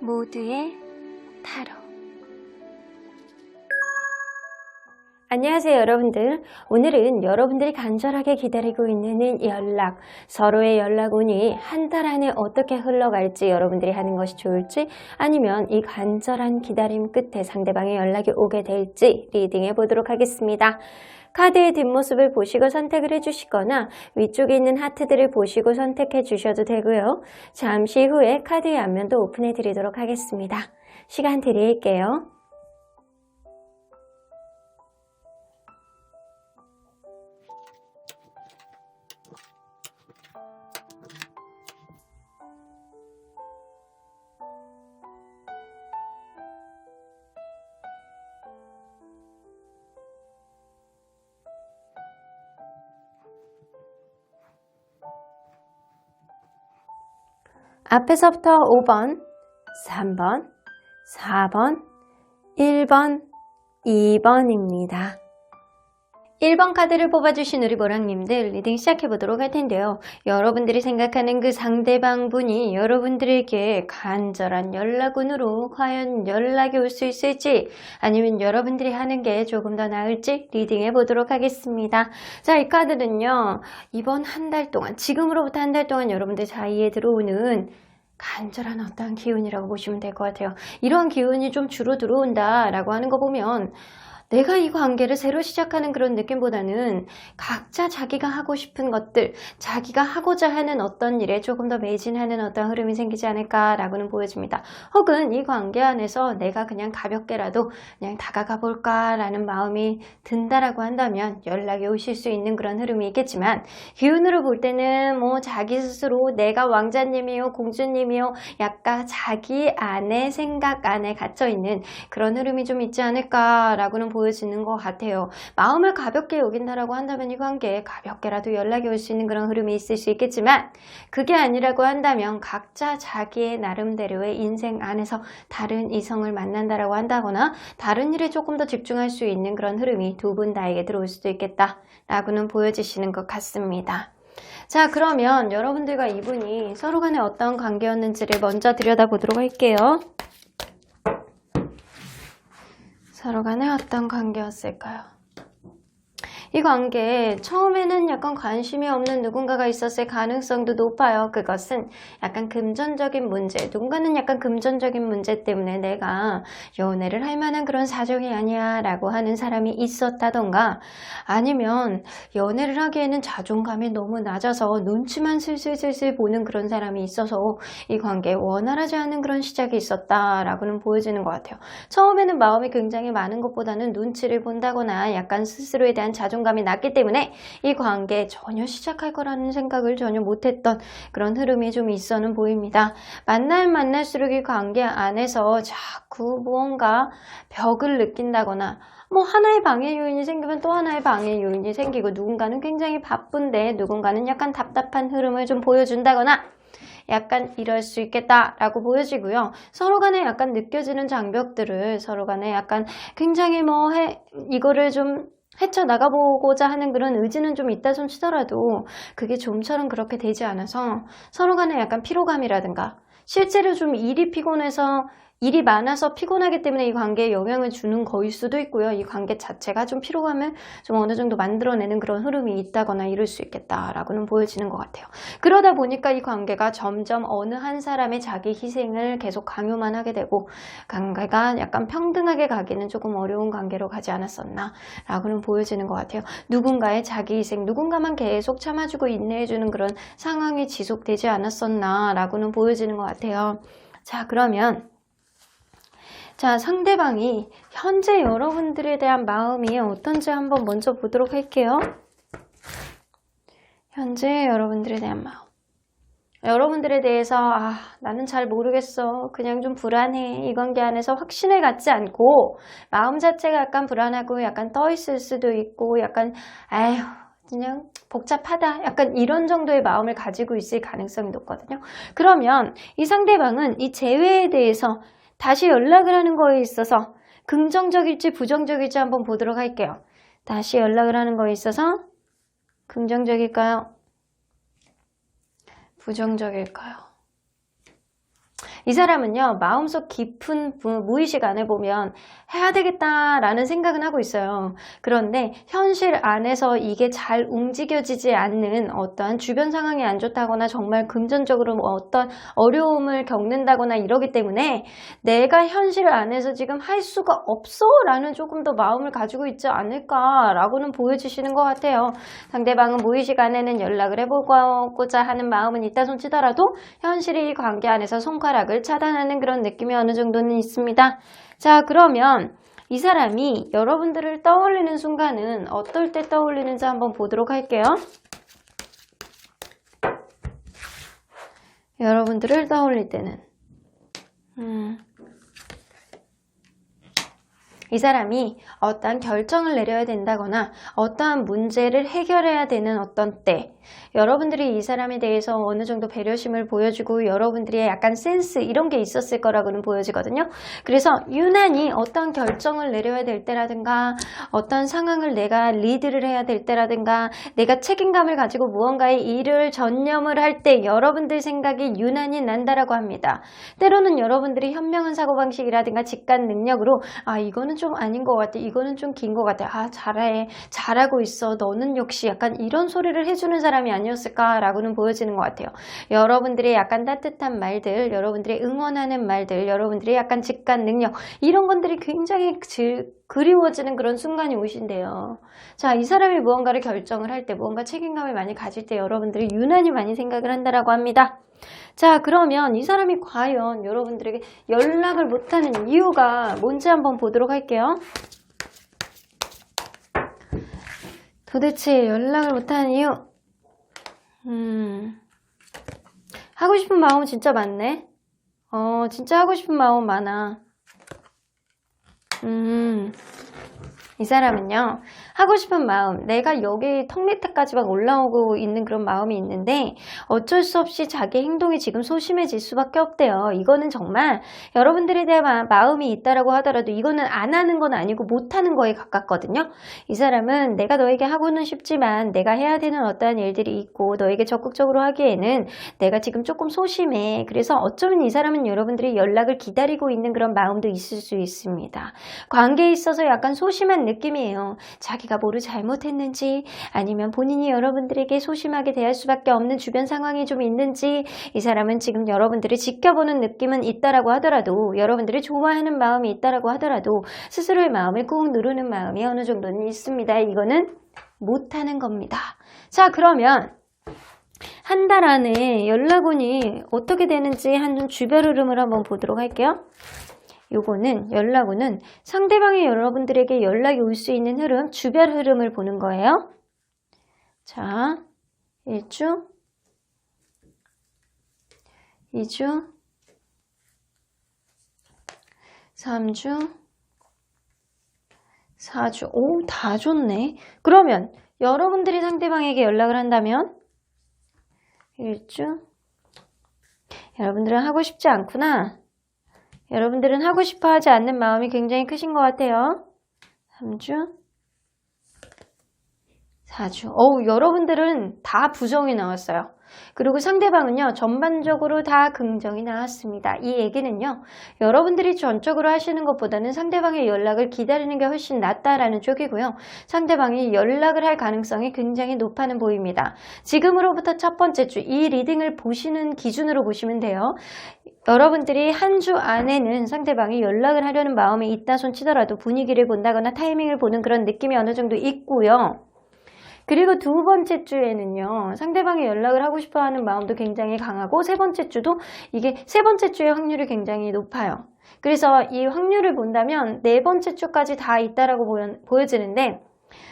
모두의 타로. 안녕하세요 여러분들. 오늘은 여러분들이 간절하게 기다리고 있는 연락, 서로의 연락운이 한 달 안에 어떻게 흘러갈지, 여러분들이 하는 것이 좋을지, 아니면 이 간절한 기다림 끝에 상대방의 연락이 오게 될지 리딩해 보도록 하겠습니다. 카드의 뒷모습을 보시고 선택을 해주시거나 위쪽에 있는 하트들을 보시고 선택해 주셔도 되고요. 잠시 후에 카드의 앞면도 오픈해 드리도록 하겠습니다. 시간 드릴게요. 앞에서부터 5번, 3번, 4번, 1번, 2번입니다. 1번 카드를 뽑아주신 우리 보랑님들 리딩 시작해보도록 할 텐데요. 여러분들이 생각하는 그 상대방 분이 여러분들에게 간절한 연락운으로 과연 연락이 올 수 있을지, 아니면 여러분들이 하는 게 조금 더 나을지 리딩해보도록 하겠습니다. 자, 이 카드는요, 이번 한 달 동안, 지금으로부터 한 달 동안 여러분들 사이에 들어오는 간절한 어떠한 기운이라고 보시면 될 것 같아요. 이런 기운이 좀 주로 들어온다라고 하는 거 보면 내가 이 관계를 새로 시작하는 그런 느낌보다는 각자 자기가 하고 싶은 것들, 자기가 하고자 하는 어떤 일에 조금 더 매진하는 어떤 흐름이 생기지 않을까라고는 보여집니다. 혹은 이 관계 안에서 내가 그냥 가볍게라도 그냥 다가가 볼까라는 마음이 든다라고 한다면 연락이 오실 수 있는 그런 흐름이 있겠지만, 기운으로 볼 때는 뭐 자기 스스로 내가 왕자님이요 공주님이요 약간 자기 안에 생각 안에 갇혀있는 그런 흐름이 좀 있지 않을까라고는 보여지는 것 같아요. 마음을 가볍게 여긴다라고 한다면 이 관계에 가볍게라도 연락이 올 수 있는 그런 흐름이 있을 수 있겠지만, 그게 아니라고 한다면 각자 자기의 나름대로의 인생 안에서 다른 이성을 만난다라고 한다거나 다른 일에 조금 더 집중할 수 있는 그런 흐름이 두 분 다에게 들어올 수도 있겠다라고는 보여지시는 것 같습니다. 자, 그러면 여러분들과 이분이 서로 간에 어떤 관계였는지를 먼저 들여다보도록 할게요. 서로 간에 어떤 관계였을까요? 이 관계에 처음에는 약간 관심이 없는 누군가가 있었을 가능성도 높아요. 그것은 약간 금전적인 문제, 누군가는 약간 금전적인 문제 때문에 내가 연애를 할 만한 그런 사정이 아니야 라고 하는 사람이 있었다던가, 아니면 연애를 하기에는 자존감이 너무 낮아서 눈치만 슬슬슬슬 보는 그런 사람이 있어서 이 관계에 원활하지 않은 그런 시작이 있었다라고는 보여지는 것 같아요. 처음에는 마음이 굉장히 많은 것보다는 눈치를 본다거나 약간 스스로에 대한 자존감이 낮기 때문에 이 관계에 전혀 시작할 거라는 생각을 전혀 못했던 그런 흐름이 좀 있어는 보입니다. 만날수록 이 관계 안에서 자꾸 무언가 벽을 느낀다거나, 뭐 하나의 방해 요인이 생기면 또 하나의 방해 요인이 생기고, 누군가는 굉장히 바쁜데 누군가는 약간 답답한 흐름을 좀 보여준다거나, 약간 이럴 수 있겠다라고 보여지고요. 서로 간에 약간 느껴지는 장벽들을 서로 간에 약간 굉장히 이거를 좀 헤쳐나가보고자 하는 그런 의지는 좀 있다 손 치더라도 그게 좀처럼 그렇게 되지 않아서 서로 간에 약간 피로감이라든가, 실제로 좀 일이 많아서 피곤하기 때문에 이 관계에 영향을 주는 거일 수도 있고요. 이 관계 자체가 좀 피로감을 좀 어느 정도 만들어내는 그런 흐름이 있다거나 이럴 수 있겠다라고는 보여지는 것 같아요. 그러다 보니까 이 관계가 점점 어느 한 사람의 자기 희생을 계속 강요만 하게 되고, 관계가 약간 평등하게 가기는 조금 어려운 관계로 가지 않았었나 라고는 보여지는 것 같아요. 누군가의 자기 희생, 누군가만 계속 참아주고 인내해주는 그런 상황이 지속되지 않았었나 라고는 보여지는 것 같아요. 자, 그러면 상대방이 현재 여러분들에 대한 마음이 어떤지 한번 먼저 보도록 할게요. 현재 여러분들에 대한 마음. 여러분들에 대해서 나는 잘 모르겠어, 그냥 좀 불안해, 이 관계 안에서 확신을 갖지 않고 마음 자체가 약간 불안하고 약간 떠 있을 수도 있고, 약간 그냥 복잡하다, 약간 이런 정도의 마음을 가지고 있을 가능성이 높거든요. 그러면 이 상대방은 이 재회에 대해서 다시 연락을 하는 거에 있어서 긍정적일지 부정적일지 한번 보도록 할게요. 다시 연락을 하는 거에 있어서 긍정적일까요? 부정적일까요? 이 사람은요, 마음속 깊은 무의식 안에 보면 해야 되겠다라는 생각은 하고 있어요. 그런데 현실 안에서 이게 잘 움직여지지 않는 어떠한 주변 상황이 안 좋다거나 정말 금전적으로 어떤 어려움을 겪는다거나 이러기 때문에 내가 현실 안에서 지금 할 수가 없어 라는 조금 더 마음을 가지고 있지 않을까라고는 보여주시는 것 같아요. 상대방은 무의식 안에는 연락을 해보고자 하는 마음은 있다 손치더라도 현실의 관계 안에서 손가락을 차단하는 그런 느낌이 어느 정도는 있습니다. 자, 그러면 이 사람이 여러분들을 떠올리는 순간은 어떨 때 떠올리는지 한번 보도록 할게요. 여러분들을 떠올릴 때는 이 사람이 어떠한 결정을 내려야 된다거나 어떠한 문제를 해결해야 되는 어떤 때 여러분들이 이 사람에 대해서 어느 정도 배려심을 보여주고 여러분들의 약간 센스 이런 게 있었을 거라고는 보여지거든요. 그래서 유난히 어떤 결정을 내려야 될 때라든가 어떤 상황을 내가 리드를 해야 될 때라든가 내가 책임감을 가지고 무언가에 일을 전념을 할 때 여러분들 생각이 유난히 난다라고 합니다. 때로는 여러분들이 현명한 사고방식이라든가 직관 능력으로 아 이거는 좀 아닌 것 같아. 이거는 좀 긴 것 같아. 아 잘해. 잘하고 있어. 너는 역시 약간 이런 소리를 해주는 사람이 아니었을까라고는 보여지는 것 같아요. 여러분들의 약간 따뜻한 말들, 여러분들의 응원하는 말들, 여러분들의 약간 직관 능력 이런 것들이 굉장히 그리워지는 그런 순간이 오신대요. 자, 이 사람이 무언가를 결정을 할 때, 무언가 책임감을 많이 가질 때 여러분들이 유난히 많이 생각을 한다라고 합니다. 자, 그러면 이 사람이 과연 여러분들에게 연락을 못하는 이유가 뭔지 한번 보도록 할게요. 도대체 연락을 못하는 이유 하고 싶은 마음은 진짜 많네. 진짜 하고 싶은 마음은 많아. 이 사람은요, 하고 싶은 마음, 내가 여기 턱 밑에까지 막 올라오고 있는 그런 마음이 있는데 어쩔 수 없이 자기 행동이 지금 소심해질 수밖에 없대요. 이거는 정말 여러분들에 대한 마음이 있다라고 하더라도 이거는 안 하는 건 아니고 못 하는 거에 가깝거든요. 이 사람은 내가 너에게 하고는 싶지만 내가 해야 되는 어떠한 일들이 있고 너에게 적극적으로 하기에는 내가 지금 조금 소심해. 그래서 어쩌면 이 사람은 여러분들이 연락을 기다리고 있는 그런 마음도 있을 수 있습니다. 관계에 있어서 약간 소심한 느낌이에요. 자기가 뭐를 잘못했는지 아니면 본인이 여러분들에게 소심하게 대할 수밖에 없는 주변 상황이 좀 있는지 이 사람은 지금 여러분들이 지켜보는 느낌은 있다라고 하더라도 여러분들이 좋아하는 마음이 있다라고 하더라도 스스로의 마음을 꾹 누르는 마음이 어느 정도는 있습니다. 이거는 못하는 겁니다. 자, 그러면 한 달 안에 연락운이 어떻게 되는지 한 주별 흐름을 한번 보도록 할게요. 요거는 연락운은 상대방이 여러분들에게 연락이 올 수 있는 흐름, 주별 흐름을 보는 거예요. 자, 1주, 2주, 3주, 4주. 오, 다 좋네. 그러면 여러분들이 상대방에게 연락을 한다면 1주, 여러분들은 하고 싶지 않구나. 여러분들은 하고 싶어 하지 않는 마음이 굉장히 크신 것 같아요. 3주, 4주. 여러분들은 다 부정이 나왔어요. 그리고 상대방은요, 전반적으로 다 긍정이 나왔습니다. 이 얘기는요, 여러분들이 전적으로 하시는 것보다는 상대방의 연락을 기다리는 게 훨씬 낫다라는 쪽이고요. 상대방이 연락을 할 가능성이 굉장히 높아는 보입니다. 지금으로부터 첫 번째 주, 이 리딩을 보시는 기준으로 보시면 돼요. 여러분들이 한 주 안에는 상대방이 연락을 하려는 마음이 있다 손치더라도 분위기를 본다거나 타이밍을 보는 그런 느낌이 어느 정도 있고요. 그리고 두 번째 주에는요, 상대방이 연락을 하고 싶어 하는 마음도 굉장히 강하고, 세 번째 주도 이게 세 번째 주의 확률이 굉장히 높아요. 그래서 이 확률을 본다면 네 번째 주까지 다 있다라고 보여지는데,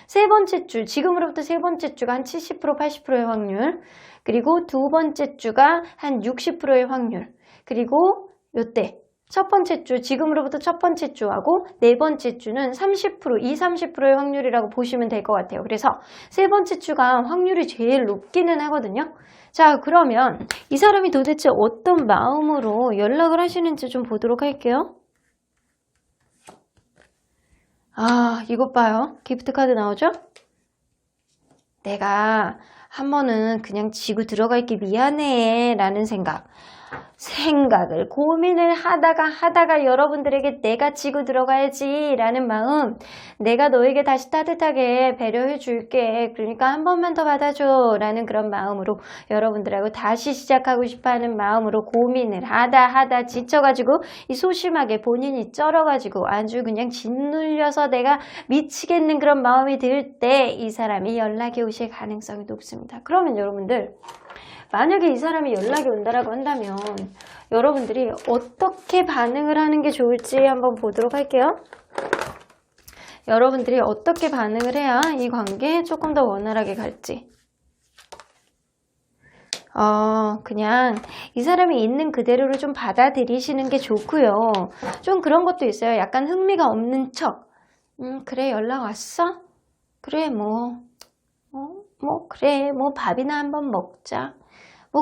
세 번째 주, 지금으로부터 세 번째 주가 한 70%, 80%의 확률, 그리고 두 번째 주가 한 60%의 확률, 그리고 요때 첫 번째 주, 지금으로부터 첫 번째 주하고 네 번째 주는 30%, 30%의 확률이라고 보시면 될 것 같아요. 그래서 세 번째 주가 확률이 제일 높기는 하거든요. 자, 그러면 이 사람이 도대체 어떤 마음으로 연락을 하시는지 좀 보도록 할게요. 아, 이것 봐요. 기프트 카드 나오죠? 내가 한 번은 그냥 지고 들어갈게 미안해 라는 생각을 고민을 하다가 여러분들에게 내가 지고 들어가야지 라는 마음, 내가 너에게 다시 따뜻하게 배려해 줄게, 그러니까 한 번만 더 받아줘 라는 그런 마음으로 여러분들하고 다시 시작하고 싶어하는 마음으로 고민을 하다 지쳐가지고 이 소심하게 본인이 쩔어가지고 아주 그냥 짓눌려서 내가 미치겠는 그런 마음이 들 때 이 사람이 연락이 오실 가능성이 높습니다. 그러면 여러분들, 만약에 이 사람이 연락이 온다라고 한다면 여러분들이 어떻게 반응을 하는 게 좋을지 한번 보도록 할게요. 여러분들이 어떻게 반응을 해야 이 관계에 조금 더 원활하게 갈지. 그냥 이 사람이 있는 그대로를 좀 받아들이시는 게 좋고요. 좀 그런 것도 있어요. 약간 흥미가 없는 척. 그래, 연락 왔어? 그래, 그래, 밥이나 한번 먹자.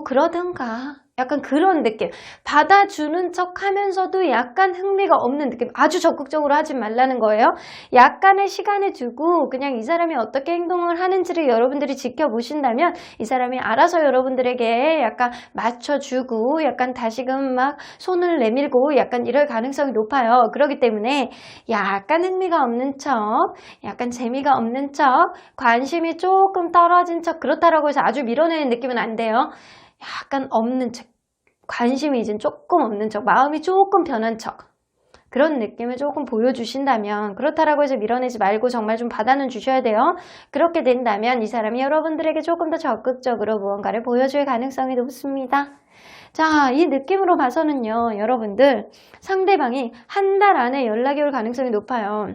그러던가. 약간 그런 느낌. 받아주는 척 하면서도 약간 흥미가 없는 느낌. 아주 적극적으로 하지 말라는 거예요. 약간의 시간을 두고 그냥 이 사람이 어떻게 행동을 하는지를 여러분들이 지켜보신다면 이 사람이 알아서 여러분들에게 약간 맞춰주고 약간 다시금 막 손을 내밀고 약간 이럴 가능성이 높아요. 그렇기 때문에 약간 흥미가 없는 척, 약간 재미가 없는 척, 관심이 조금 떨어진 척, 그렇다라고 해서 아주 밀어내는 느낌은 안 돼요. 약간 없는 척, 관심이 이제 조금 없는 척, 마음이 조금 변한 척, 그런 느낌을 조금 보여주신다면, 그렇다라고 해서 밀어내지 말고 정말 좀 받아는 주셔야 돼요. 그렇게 된다면 이 사람이 여러분들에게 조금 더 적극적으로 무언가를 보여줄 가능성이 높습니다. 자, 이 느낌으로 봐서는요, 여러분들 상대방이 한 달 안에 연락이 올 가능성이 높아요.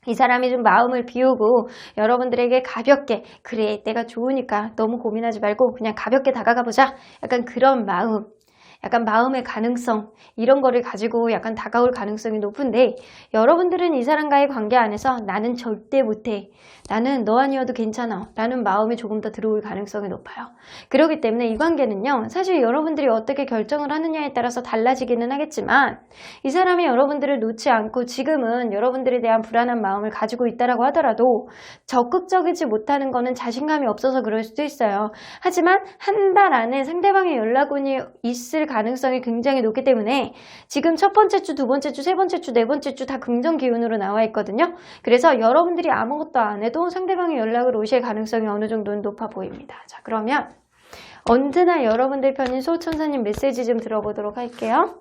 이 사람이 좀 마음을 비우고 여러분들에게 가볍게, 그래, 내가 좋으니까 너무 고민하지 말고 그냥 가볍게 다가가 보자, 약간 그런 마음, 약간 마음의 가능성, 이런 거를 가지고 약간 다가올 가능성이 높은데, 여러분들은 이 사람과의 관계 안에서 나는 절대 못해, 나는 너 아니어도 괜찮아 라는 마음이 조금 더 들어올 가능성이 높아요. 그렇기 때문에 이 관계는요, 사실 여러분들이 어떻게 결정을 하느냐에 따라서 달라지기는 하겠지만, 이 사람이 여러분들을 놓지 않고 지금은 여러분들에 대한 불안한 마음을 가지고 있다라고 하더라도 적극적이지 못하는 거는 자신감이 없어서 그럴 수도 있어요. 하지만 한 달 안에 상대방의 연락운이 있을 가능성이 굉장히 높기 때문에 지금 첫 번째 주, 두 번째 주, 세 번째 주, 네 번째 주 다 긍정 기운으로 나와 있거든요. 그래서 여러분들이 아무것도 안 해도 상대방의 연락을 오실 가능성이 어느 정도는 높아 보입니다. 자, 그러면 언제나 여러분들 편인 소천사님 메시지 좀 들어보도록 할게요.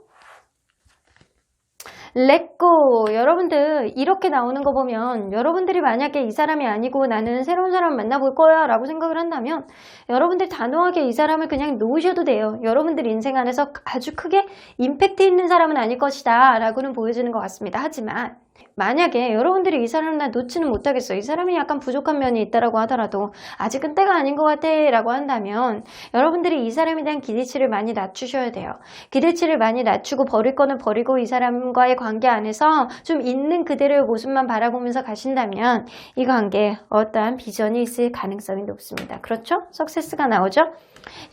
렛고. 여러분들 이렇게 나오는 거 보면 여러분들이 만약에 이 사람이 아니고 나는 새로운 사람 만나볼 거야 라고 생각을 한다면 여러분들 단호하게 이 사람을 그냥 놓으셔도 돼요. 여러분들 인생 안에서 아주 크게 임팩트 있는 사람은 아닐 것이다 라고는 보여지는 것 같습니다. 하지만 만약에 여러분들이 이 사람을 나 놓지는 못하겠어, 이 사람이 약간 부족한 면이 있다라고 하더라도 아직은 때가 아닌 것 같아 라고 한다면 여러분들이 이 사람에 대한 기대치를 많이 낮추셔야 돼요. 기대치를 많이 낮추고 버릴 거는 버리고 이 사람과의 관계 안에서 좀 있는 그대로의 모습만 바라보면서 가신다면 이 관계에 어떠한 비전이 있을 가능성이 높습니다. 그렇죠? 석세스가 나오죠?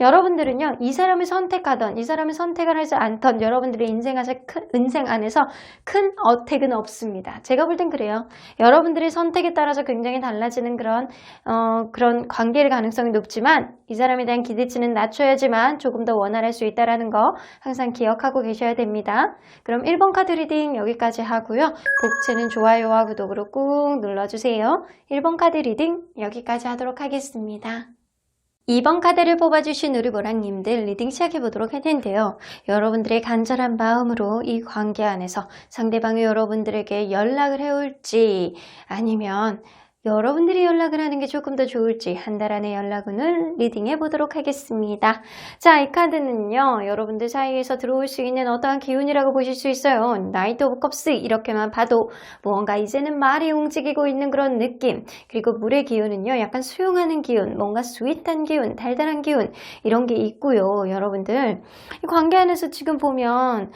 여러분들은요, 이 사람을 선택하던 이 사람을 선택을 하지 않던 여러분들의 인생 안에서 큰 어택은 없습니다. 제가 볼 땐 그래요. 여러분들의 선택에 따라서 굉장히 달라지는 그런 관계일 가능성이 높지만 이 사람에 대한 기대치는 낮춰야지만 조금 더 원활할 수 있다는 거 항상 기억하고 계셔야 됩니다. 그럼 1번 카드 리딩 여기까지 하고요. 복채는 좋아요와 구독으로 꾹 눌러주세요. 1번 카드 리딩 여기까지 하도록 하겠습니다. 2번 카드를 뽑아주신 우리 보라님들 리딩 시작해보도록 할 텐데요. 여러분들의 간절한 마음으로 이 관계 안에서 상대방이 여러분들에게 연락을 해올지 아니면 여러분들이 연락을 하는 게 조금 더 좋을지 한 달 안에 연락운을 리딩해 보도록 하겠습니다. 자, 이 카드는요, 여러분들 사이에서 들어올 수 있는 어떠한 기운이라고 보실 수 있어요. 나이트 오브 컵스 이렇게만 봐도 뭔가 이제는 말이 움직이고 있는 그런 느낌, 그리고 물의 기운은요, 약간 수용하는 기운, 뭔가 스윗한 기운, 달달한 기운 이런 게 있고요. 여러분들 이 관계 안에서 지금 보면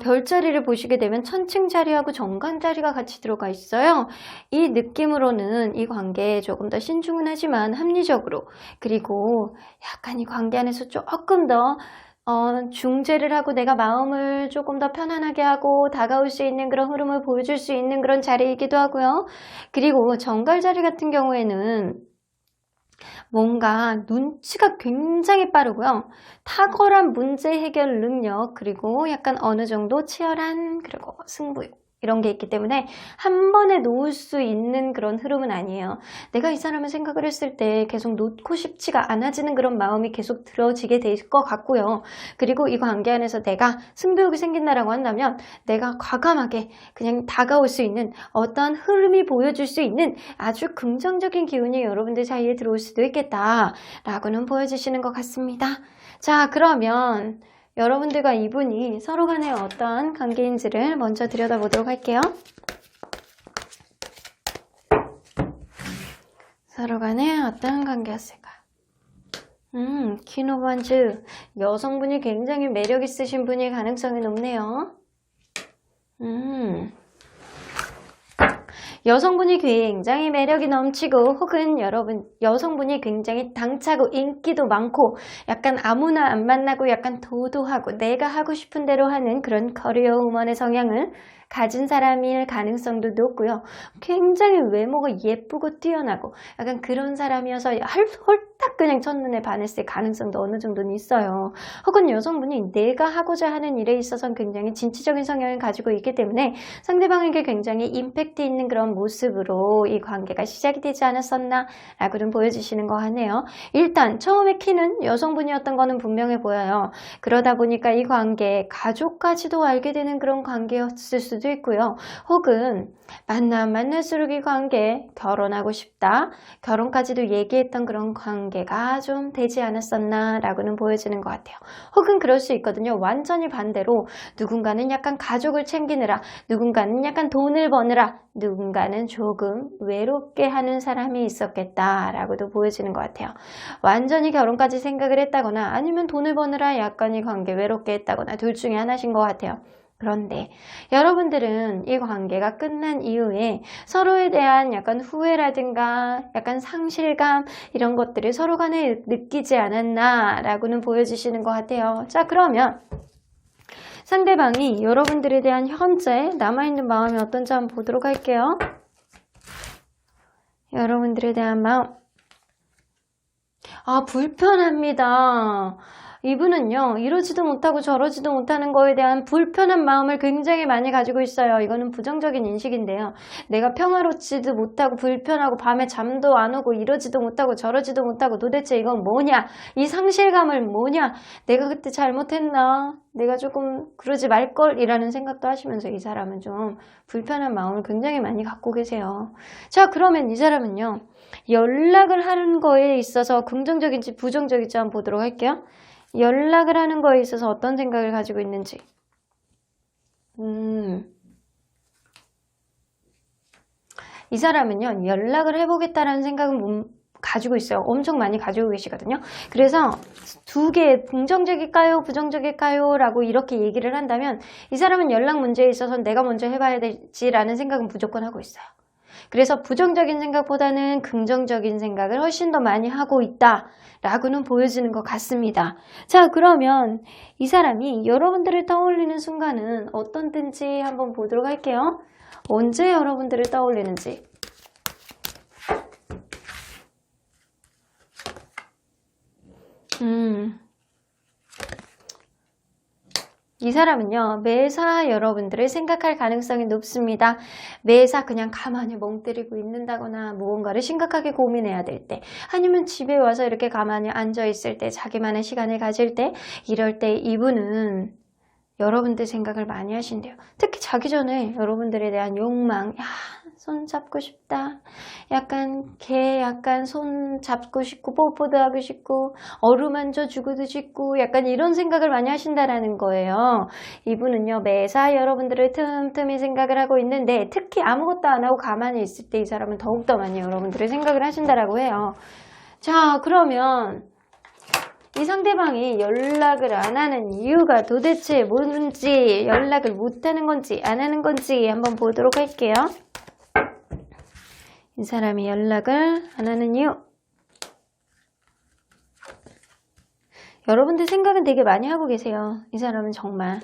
별자리를 보시게 되면 천칭 자리하고 정관 자리가 같이 들어가 있어요. 이 느낌으로는 이 관계에 조금 더 신중은 하지만 합리적으로, 그리고 약간 이 관계 안에서 조금 더 중재를 하고 내가 마음을 조금 더 편안하게 하고 다가올 수 있는 그런 흐름을 보여줄 수 있는 그런 자리이기도 하고요. 그리고 정갈 자리 같은 경우에는 뭔가 눈치가 굉장히 빠르고요. 탁월한 문제 해결 능력, 그리고 약간 어느 정도 치열한, 그리고 승부욕. 이런 게 있기 때문에 한 번에 놓을 수 있는 그런 흐름은 아니에요. 내가 이 사람을 생각을 했을 때 계속 놓고 싶지가 않아지는 그런 마음이 계속 들어지게 될 것 같고요. 그리고 이 관계 안에서 내가 승부욕이 생긴다라고 한다면 내가 과감하게 그냥 다가올 수 있는 어떤 흐름이 보여줄 수 있는 아주 긍정적인 기운이 여러분들 사이에 들어올 수도 있겠다라고는 보여주시는 것 같습니다. 자, 그러면 여러분들과 이분이 서로 간에 어떠한 관계인지를 먼저 들여다보도록 할게요. 서로 간에 어떠한 관계였을까? 퀸 오브 원즈. 여성분이 굉장히 매력 있으신 분일 가능성이 높네요. 여성분이 굉장히 매력이 넘치고 혹은 여성분이 굉장히 당차고 인기도 많고 약간 아무나 안 만나고 약간 도도하고 내가 하고 싶은 대로 하는 그런 커리어 우먼의 성향을 가진 사람일 가능성도 높고요. 굉장히 외모가 예쁘고 뛰어나고 약간 그런 사람이어서 홀딱 그냥 첫눈에 반했을 가능성도 어느 정도는 있어요. 혹은 여성분이 내가 하고자 하는 일에 있어서는 굉장히 진취적인 성향을 가지고 있기 때문에 상대방에게 굉장히 임팩트 있는 그런 모습으로 이 관계가 시작이 되지 않았었나 라고는 보여주시는 것 같네요. 일단 처음에 키는 여성분이었던 거는 분명해 보여요. 그러다 보니까 이 관계, 가족까지도 알게 되는 그런 관계였을 수도 있고요. 혹은 만날수록 이 관계, 결혼하고 싶다, 결혼까지도 얘기했던 그런 관계가 좀 되지 않았었나 라고는 보여지는 것 같아요. 혹은 그럴 수 있거든요. 완전히 반대로 누군가는 약간 가족을 챙기느라, 누군가는 약간 돈을 버느라, 누군가는 조금 외롭게 하는 사람이 있었겠다라고도 보여지는 것 같아요. 완전히 결혼까지 생각을 했다거나 아니면 돈을 버느라 약간 이 관계 외롭게 했다거나 둘 중에 하나신 것 같아요. 그런데 여러분들은 이 관계가 끝난 이후에 서로에 대한 약간 후회라든가 약간 상실감 이런 것들을 서로 간에 느끼지 않았나 라고는 보여주시는 것 같아요. 자, 그러면 상대방이 여러분들에 대한 현재 남아있는 마음이 어떤지 한번 보도록 할게요. 여러분들에 대한 마음. 불편합니다. 이분은요, 이러지도 못하고 저러지도 못하는 거에 대한 불편한 마음을 굉장히 많이 가지고 있어요. 이거는 부정적인 인식인데요. 내가 평화롭지도 못하고 불편하고 밤에 잠도 안 오고 이러지도 못하고 저러지도 못하고 도대체 이건 뭐냐? 이 상실감을 뭐냐? 내가 그때 잘못했나? 내가 조금 그러지 말걸? 이라는 생각도 하시면서 이 사람은 좀 불편한 마음을 굉장히 많이 갖고 계세요. 자, 그러면 이 사람은요, 연락을 하는 거에 있어서 긍정적인지 부정적인지 한번 보도록 할게요. 연락을 하는 거에 있어서 어떤 생각을 가지고 있는지. 이 사람은요, 연락을 해보겠다라는 생각은 가지고 있어요. 엄청 많이 가지고 계시거든요. 그래서 두 개, 긍정적일까요? 부정적일까요? 라고 이렇게 얘기를 한다면 이 사람은 연락 문제에 있어서 내가 먼저 해봐야 되지라는 생각은 무조건 하고 있어요. 그래서 부정적인 생각보다는 긍정적인 생각을 훨씬 더 많이 하고 있다 라고는 보여지는 것 같습니다. 자, 그러면 이 사람이 여러분들을 떠올리는 순간은 어떤 땐지 한번 보도록 할게요. 언제 여러분들을 떠올리는지. 이 사람은요, 매사 여러분들을 생각할 가능성이 높습니다. 매사 그냥 가만히 멍 때리고 있는다거나 무언가를 심각하게 고민해야 될 때, 아니면 집에 와서 이렇게 가만히 앉아 있을 때, 자기만의 시간을 가질 때, 이럴 때 이분은 여러분들 생각을 많이 하신대요. 특히 자기 전에 여러분들에 대한 욕망, 손 잡고 싶다. 약간 손 잡고 싶고 뽀뽀도 하고 싶고 어루만져 주고도 싶고 약간 이런 생각을 많이 하신다라는 거예요. 이분은요, 매사 여러분들을 틈틈이 생각을 하고 있는데 특히 아무것도 안 하고 가만히 있을 때 이 사람은 더욱더 많이 여러분들을 생각을 하신다라고 해요. 자, 그러면 이 상대방이 연락을 안 하는 이유가 도대체 뭔지, 연락을 못 하는 건지 안 하는 건지 한번 보도록 할게요. 이 사람이 연락을 안 하는 이유. 여러분들 생각은 되게 많이 하고 계세요. 이 사람은 정말.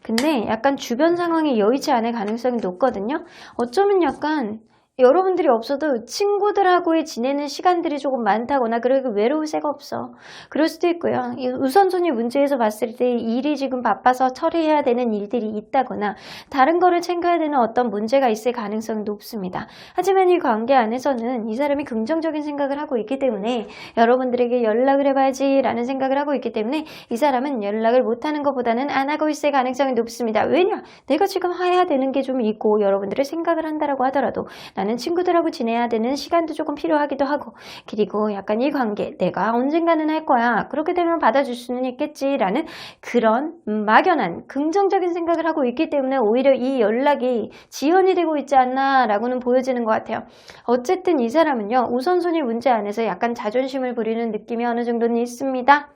근데 약간 주변 상황이 여의치 않을 가능성이 높거든요. 어쩌면 약간 여러분들이 없어도 친구들하고의 지내는 시간들이 조금 많다거나 그리고 외로울 새가 없어. 그럴 수도 있고요. 이 우선순위 문제에서 봤을 때 일이 지금 바빠서 처리해야 되는 일들이 있다거나 다른 거를 챙겨야 되는 어떤 문제가 있을 가능성이 높습니다. 하지만 이 관계 안에서는 이 사람이 긍정적인 생각을 하고 있기 때문에 여러분들에게 연락을 해봐야지 라는 생각을 하고 있기 때문에 이 사람은 연락을 못하는 것보다는 안 하고 있을 가능성이 높습니다. 왜냐? 내가 지금 해야 되는 게 좀 있고 여러분들의 생각을 한다라고 하더라도 나는 친구들하고 지내야 되는 시간도 조금 필요하기도 하고 그리고 약간 이 관계 내가 언젠가는 할 거야. 그렇게 되면 받아줄 수는 있겠지라는 그런 막연한 긍정적인 생각을 하고 있기 때문에 오히려 이 연락이 지연이 되고 있지 않나라고는 보여지는 것 같아요. 어쨌든 이 사람은요. 우선순위 문제 안에서 약간 자존심을 부리는 느낌이 어느 정도는 있습니다.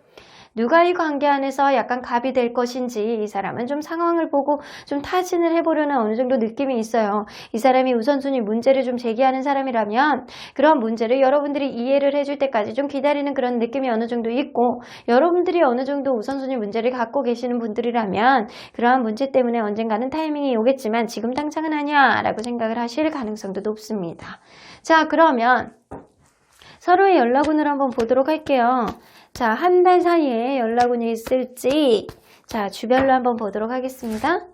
누가 이 관계 안에서 약간 갑이 될 것인지 이 사람은 좀 상황을 보고 좀 타진을 해보려는 어느 정도 느낌이 있어요. 이 사람이 우선순위 문제를 좀 제기하는 사람이라면 그런 문제를 여러분들이 이해를 해줄 때까지 좀 기다리는 그런 느낌이 어느 정도 있고 여러분들이 어느 정도 우선순위 문제를 갖고 계시는 분들이라면 그러한 문제 때문에 언젠가는 타이밍이 오겠지만 지금 당장은 아니야 라고 생각을 하실 가능성도 높습니다. 자, 그러면 서로의 연락운을 한번 보도록 할게요. 자, 한 달 사이에 연락운이 있을지 자, 주별로 한번 보도록 하겠습니다.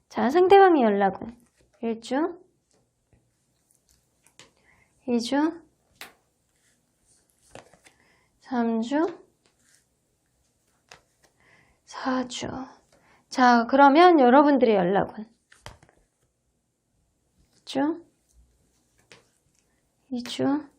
자, 상대방의 연락운 1주 2주 3주 4주 자, 그러면 여러분들의 연락운 1주 2주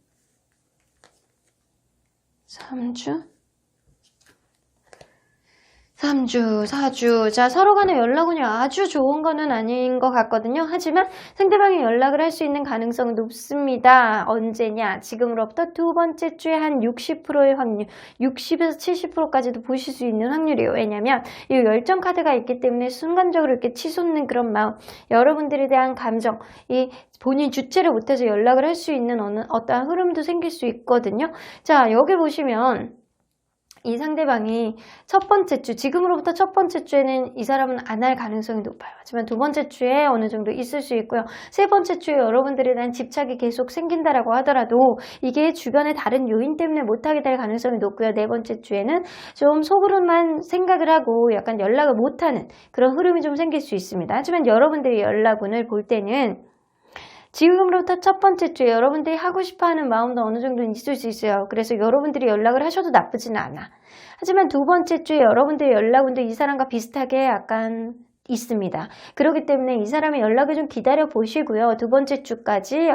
3주, 4주. 자, 서로 간의 연락운이 아주 좋은 거는 아닌 것 같거든요. 하지만 상대방이 연락을 할 수 있는 가능성은 높습니다. 언제냐? 지금으로부터 두 번째 주에 한 60%의 확률, 60에서 70%까지도 보실 수 있는 확률이에요. 왜냐면 이 열정 카드가 있기 때문에 순간적으로 이렇게 치솟는 그런 마음, 여러분들에 대한 감정, 이 본인 주체를 못해서 연락을 할 수 있는 어떠한 흐름도 생길 수 있거든요. 자, 여기 보시면 이 상대방이 첫 번째 주, 지금으로부터 첫 번째 주에는 이 사람은 안 할 가능성이 높아요. 하지만 두 번째 주에 어느 정도 있을 수 있고요. 세 번째 주에 여러분들에 대한 집착이 계속 생긴다라고 하더라도 이게 주변의 다른 요인 때문에 못하게 될 가능성이 높고요. 네 번째 주에는 좀 속으로만 생각을 하고 약간 연락을 못하는 그런 흐름이 좀 생길 수 있습니다. 하지만 여러분들의 연락운을 볼 때는 지금으로부터 첫 번째 주에 여러분들이 하고 싶어하는 마음도 어느 정도는 있을 수 있어요. 그래서 여러분들이 연락을 하셔도 나쁘지는 않아. 하지만 두 번째 주에 여러분들의 연락운도 이 사람과 비슷하게 약간 있습니다. 그렇기 때문에 이 사람의 연락을 좀 기다려 보시고요. 두 번째 주까지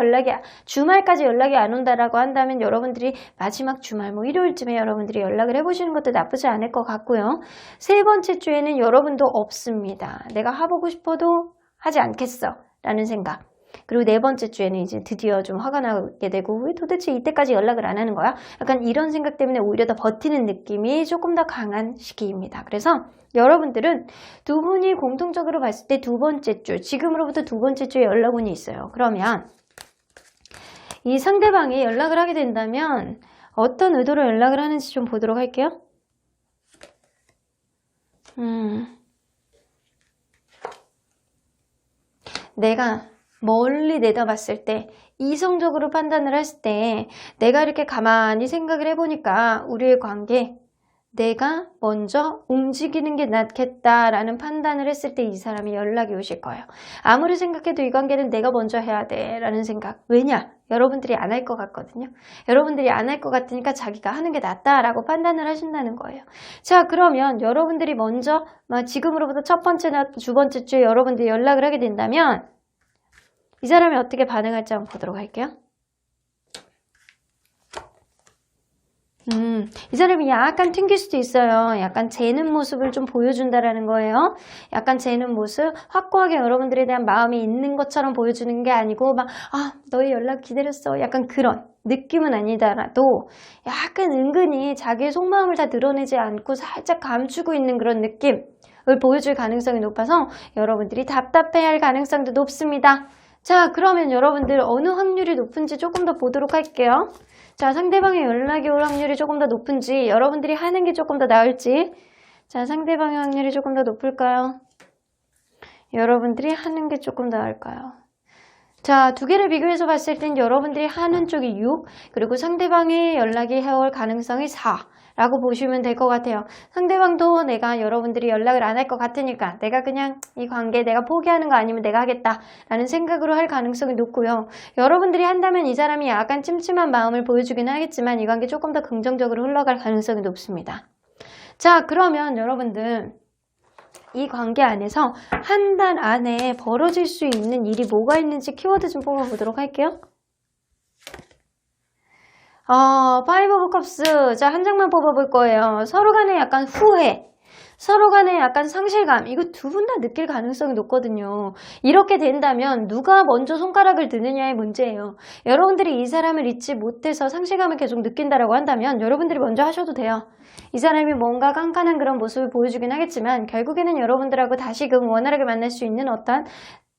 주말까지 연락이 안 온다라고 한다면 여러분들이 마지막 주말 일요일쯤에 여러분들이 연락을 해보시는 것도 나쁘지 않을 것 같고요. 세 번째 주에는 여러분도 없습니다. 내가 해보고 싶어도 하지 않겠어 라는 생각. 그리고 네 번째 주에는 이제 드디어 좀 화가 나게 되고 왜 도대체 이때까지 연락을 안 하는 거야? 약간 이런 생각 때문에 오히려 더 버티는 느낌이 조금 더 강한 시기입니다. 그래서 여러분들은 두 분이 공통적으로 봤을 때 두 번째 주, 지금으로부터 두 번째 주에 연락운이 있어요. 그러면 이 상대방이 연락을 하게 된다면 어떤 의도로 연락을 하는지 좀 보도록 할게요. 내가 멀리 내다봤을 때 이성적으로 판단을 했을 때 내가 이렇게 가만히 생각을 해보니까 우리의 관계 내가 먼저 움직이는 게 낫겠다라는 판단을 했을 때 이 사람이 연락이 오실 거예요. 아무리 생각해도 이 관계는 내가 먼저 해야 돼 라는 생각. 왜냐? 여러분들이 안 할 것 같거든요. 여러분들이 안 할 것 같으니까 자기가 하는 게 낫다라고 판단을 하신다는 거예요. 자, 그러면 여러분들이 먼저 지금으로부터 첫 번째나 두 번째 주에 여러분들이 연락을 하게 된다면 이 사람이 어떻게 반응할지 한번 보도록 할게요. 이 사람이 약간 튕길 수도 있어요. 약간 재는 모습을 좀 보여준다라는 거예요. 약간 재는 모습, 확고하게 여러분들에 대한 마음이 있는 것처럼 보여주는 게 아니고 너의 연락 기다렸어. 약간 그런 느낌은 아니더라도 약간 은근히 자기의 속마음을 다 드러내지 않고 살짝 감추고 있는 그런 느낌을 보여줄 가능성이 높아서 여러분들이 답답해할 가능성도 높습니다. 자, 그러면 여러분들 어느 확률이 높은지 조금 더 보도록 할게요. 자, 상대방의 연락이 올 확률이 조금 더 높은지, 여러분들이 하는 게 조금 더 나을지. 자, 상대방의 확률이 조금 더 높을까요? 여러분들이 하는 게 조금 더 나을까요? 자, 두 개를 비교해서 봤을 땐 여러분들이 하는 쪽이 6, 그리고 상대방의 연락이 해올 가능성이 4. 라고 보시면 될 것 같아요. 상대방도 내가 여러분들이 연락을 안 할 것 같으니까 내가 그냥 이 관계 내가 포기하는 거 아니면 내가 하겠다 라는 생각으로 할 가능성이 높고요. 여러분들이 한다면 이 사람이 약간 찜찜한 마음을 보여주긴 하겠지만 이 관계 조금 더 긍정적으로 흘러갈 가능성이 높습니다. 자, 그러면 여러분들 이 관계 안에서 한 달 안에 벌어질 수 있는 일이 뭐가 있는지 키워드 좀 뽑아보도록 할게요. 파이브 오브 컵스. 자, 한 장만 뽑아볼 거예요. 서로 간에 약간 후회, 서로 간에 약간 상실감, 이거 두 분 다 느낄 가능성이 높거든요. 이렇게 된다면 누가 먼저 손가락을 드느냐의 문제예요. 여러분들이 이 사람을 잊지 못해서 상실감을 계속 느낀다라고 한다면 여러분들이 먼저 하셔도 돼요. 이 사람이 뭔가 깐깐한 그런 모습을 보여주긴 하겠지만 결국에는 여러분들하고 다시금 원활하게 만날 수 있는 어떤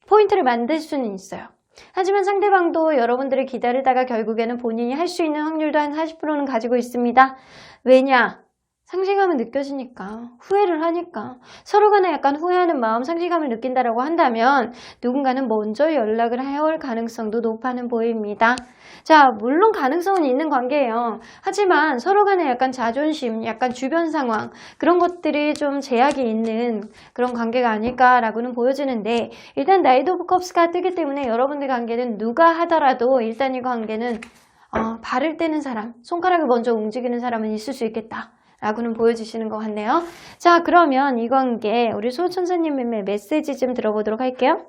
포인트를 만들 수는 있어요. 하지만 상대방도 여러분들을 기다리다가 결국에는 본인이 할 수 있는 확률도 한 40%는 가지고 있습니다. 왜냐? 상실감을 느껴지니까, 후회를 하니까. 서로 간에 약간 후회하는 마음, 상실감을 느낀다라고 한다면 누군가는 먼저 연락을 해올 가능성도 높아는 보입니다. 자, 물론 가능성은 있는 관계예요. 하지만 서로 간에 약간 자존심, 약간 주변 상황, 그런 것들이 좀 제약이 있는 그런 관계가 아닐까라고는 보여지는데, 일단 나이트 오브 컵스가 뜨기 때문에 여러분들 관계는 누가 하더라도 일단 이 관계는 발을 떼는 사람, 손가락을 먼저 움직이는 사람은 있을 수 있겠다 라고는 보여주시는 것 같네요. 자, 그러면 이 관계 우리 수호천사님의 메시지 좀 들어보도록 할게요.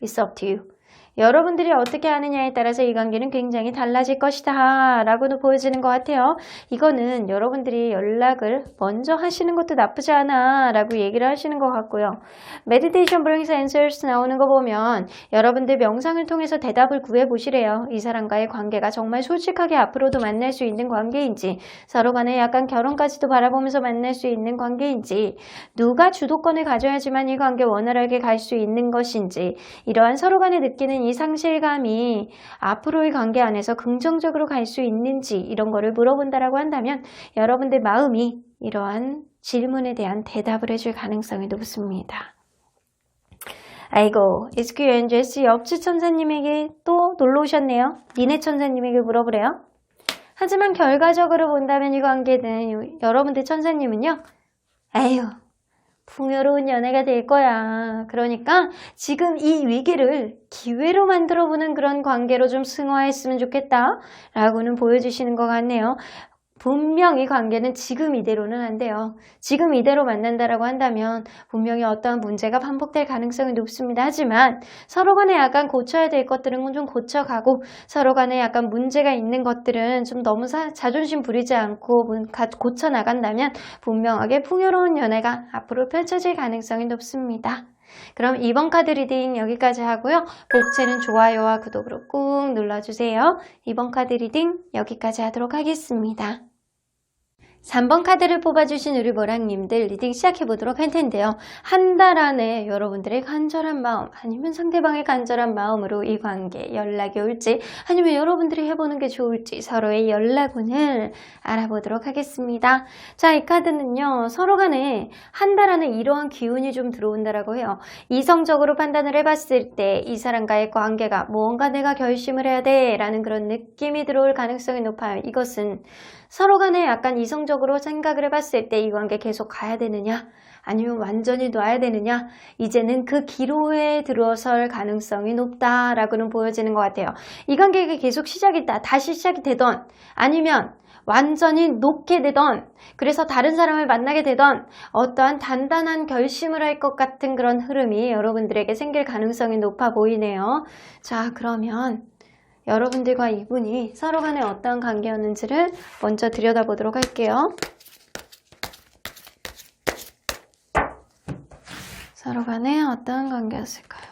It's up to you. 여러분들이 어떻게 하느냐에 따라서 이 관계는 굉장히 달라질 것이다 라고도 보여지는 것 같아요. 이거는 여러분들이 연락을 먼저 하시는 것도 나쁘지 않아 라고 얘기를 하시는 것 같고요. Meditation brings answers 나오는 거 보면 여러분들 명상을 통해서 대답을 구해보시래요. 이 사람과의 관계가 정말 솔직하게 앞으로도 만날 수 있는 관계인지, 서로 간에 약간 결혼까지도 바라보면서 만날 수 있는 관계인지, 누가 주도권을 가져야지만 이 관계 원활하게 갈 수 있는 것인지, 이러한 서로 간에 느끼는 이 상실감이 앞으로의 관계 안에서 긍정적으로 갈 수 있는지 이런 거를 물어본다라고 한다면 여러분들 마음이 이러한 질문에 대한 대답을 해줄 가능성이 높습니다. 아이고, SQNGS 옆집 천사님에게 또 놀러 오셨네요. 니네 천사님에게 물어보래요. 하지만 결과적으로 본다면 이 관계는 여러분들 천사님은요, 아유, 풍요로운 연애가 될 거야. 그러니까 지금 이 위기를 기회로 만들어보는 그런 관계로 좀 승화했으면 좋겠다 라고는 보여주시는 것 같네요. 분명 이 관계는 지금 이대로는 안 돼요. 지금 이대로 만난다라고 한다면 분명히 어떠한 문제가 반복될 가능성이 높습니다. 하지만 서로 간에 약간 고쳐야 될 것들은 좀 고쳐가고 서로 간에 약간 문제가 있는 것들은 좀 너무 자존심 부리지 않고 고쳐나간다면 분명하게 풍요로운 연애가 앞으로 펼쳐질 가능성이 높습니다. 그럼 이번 카드 리딩 여기까지 하고요. 복채는 좋아요와 구독으로 꾹 눌러주세요. 이번 카드 리딩 여기까지 하도록 하겠습니다. 3번 카드를 뽑아주신 우리 모랑님들 리딩 시작해보도록 할 텐데요. 한 달 안에 여러분들의 간절한 마음 아니면 상대방의 간절한 마음으로 이 관계 연락이 올지 아니면 여러분들이 해보는 게 좋을지 서로의 연락운을 알아보도록 하겠습니다. 자, 이 카드는요. 서로 간에 한 달 안에 이러한 기운이 좀 들어온다라고 해요. 이성적으로 판단을 해봤을 때 이 사람과의 관계가 뭔가 내가 결심을 해야 돼 라는 그런 느낌이 들어올 가능성이 높아요. 이것은 서로 간에 약간 이성적으로 생각을 해봤을 때 이 관계 계속 가야 되느냐 아니면 완전히 놔야 되느냐 이제는 그 기로에 들어설 가능성이 높다라고는 보여지는 것 같아요. 이 관계가 계속 다시 시작이 되던 아니면 완전히 놓게 되던 그래서 다른 사람을 만나게 되던 어떠한 단단한 결심을 할 것 같은 그런 흐름이 여러분들에게 생길 가능성이 높아 보이네요. 자, 그러면 여러분들과 이분이 서로 간에 어떠한 관계였는지를 먼저 들여다보도록 할게요. 서로 간에 어떠한 관계였을까요?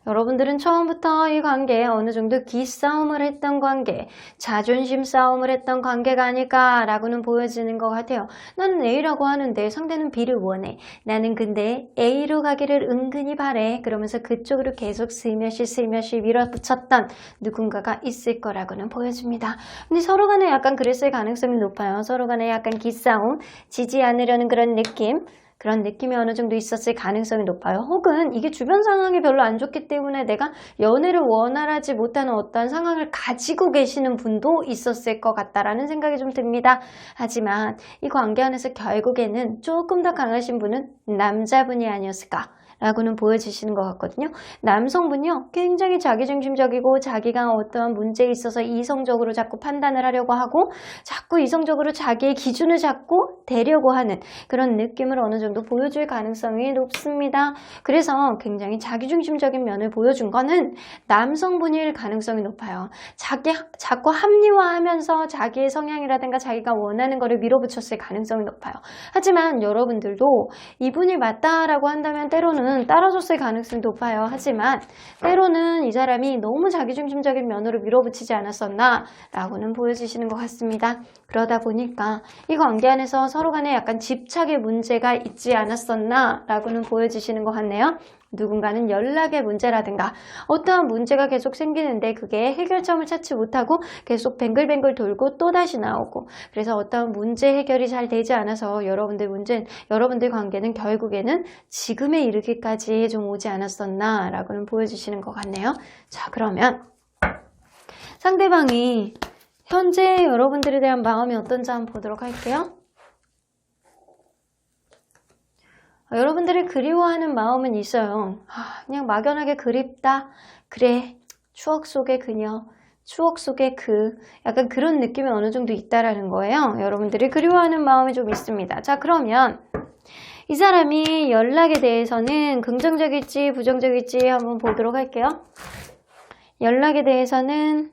여러분들은 처음부터 이 관계에 어느 정도 기싸움을 했던 관계, 자존심 싸움을 했던 관계가 아닐까라고는 보여지는 것 같아요. 나는 A라고 하는데 상대는 B를 원해. 나는 근데 A로 가기를 은근히 바래. 그러면서 그쪽으로 계속 슬며시 밀어붙였던 누군가가 있을 거라고는 보여집니다. 근데 서로 간에 약간 그랬을 가능성이 높아요. 서로 간에 약간 기싸움, 지지 않으려는 그런 느낌. 그런 느낌이 어느 정도 있었을 가능성이 높아요. 혹은 이게 주변 상황이 별로 안 좋기 때문에 내가 연애를 원활하지 못하는 어떤 상황을 가지고 계시는 분도 있었을 것 같다라는 생각이 좀 듭니다. 하지만 이 관계 안에서 결국에는 조금 더 강하신 분은 남자분이 아니었을까? 라고는 보여지시는 것 같거든요. 남성분요, 굉장히 자기중심적이고 자기가 어떠한 문제에 있어서 이성적으로 자꾸 판단을 하려고 하고 자꾸 이성적으로 자기의 기준을 잡고 되려고 하는 그런 느낌을 어느 정도 보여줄 가능성이 높습니다. 그래서 굉장히 자기중심적인 면을 보여준 거는 남성분일 가능성이 높아요. 자꾸 합리화하면서 자기의 성향이라든가 자기가 원하는 거를 밀어붙였을 가능성이 높아요. 하지만 여러분들도 이분이 맞다라고 한다면 때로는 따라줬을 가능성이 높아요. 하지만 때로는 이 사람이 너무 자기중심적인 면으로 밀어붙이지 않았었나 라고는 보여지시는 것 같습니다. 그러다 보니까 이 관계 안에서 서로 간에 약간 집착의 문제가 있지 않았었나 라고는 보여지시는 것 같네요. 누군가는 연락의 문제라든가 어떠한 문제가 계속 생기는데 그게 해결점을 찾지 못하고 계속 뱅글뱅글 돌고 또다시 나오고 그래서 어떠한 문제 해결이 잘 되지 않아서 여러분들 관계는 결국에는 지금에 이르기까지 좀 오지 않았었나 라고는 보여주시는 것 같네요. 자, 그러면 상대방이 현재 여러분들에 대한 마음이 어떤지 한번 보도록 할게요. 여러분들이 그리워하는 마음은 있어요. 그냥 막연하게 그립다. 그래, 추억 속의 그녀, 추억 속의 약간 그런 느낌이 어느 정도 있다라는 거예요. 여러분들이 그리워하는 마음이 좀 있습니다. 자, 그러면 이 사람이 연락에 대해서는 긍정적일지 부정적일지 한번 보도록 할게요. 연락에 대해서는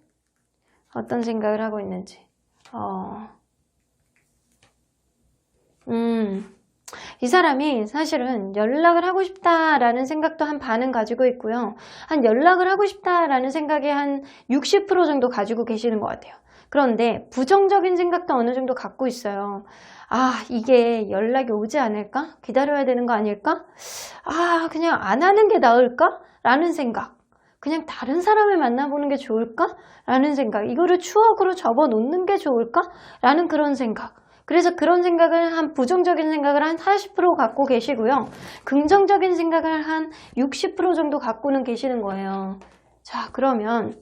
어떤 생각을 하고 있는지. 이 사람이 사실은 연락을 하고 싶다라는 생각도 한 반은 가지고 있고요. 한 연락을 하고 싶다라는 생각이 한 60% 정도 가지고 계시는 것 같아요. 그런데 부정적인 생각도 어느 정도 갖고 있어요. 이게 연락이 오지 않을까? 기다려야 되는 거 아닐까? 그냥 안 하는 게 나을까? 라는 생각. 그냥 다른 사람을 만나보는 게 좋을까? 라는 생각. 이거를 추억으로 접어놓는 게 좋을까? 라는 그런 생각. 그래서 그런 생각을 부정적인 생각을 한 40% 갖고 계시고요. 긍정적인 생각을 한 60% 정도 갖고는 계시는 거예요. 자, 그러면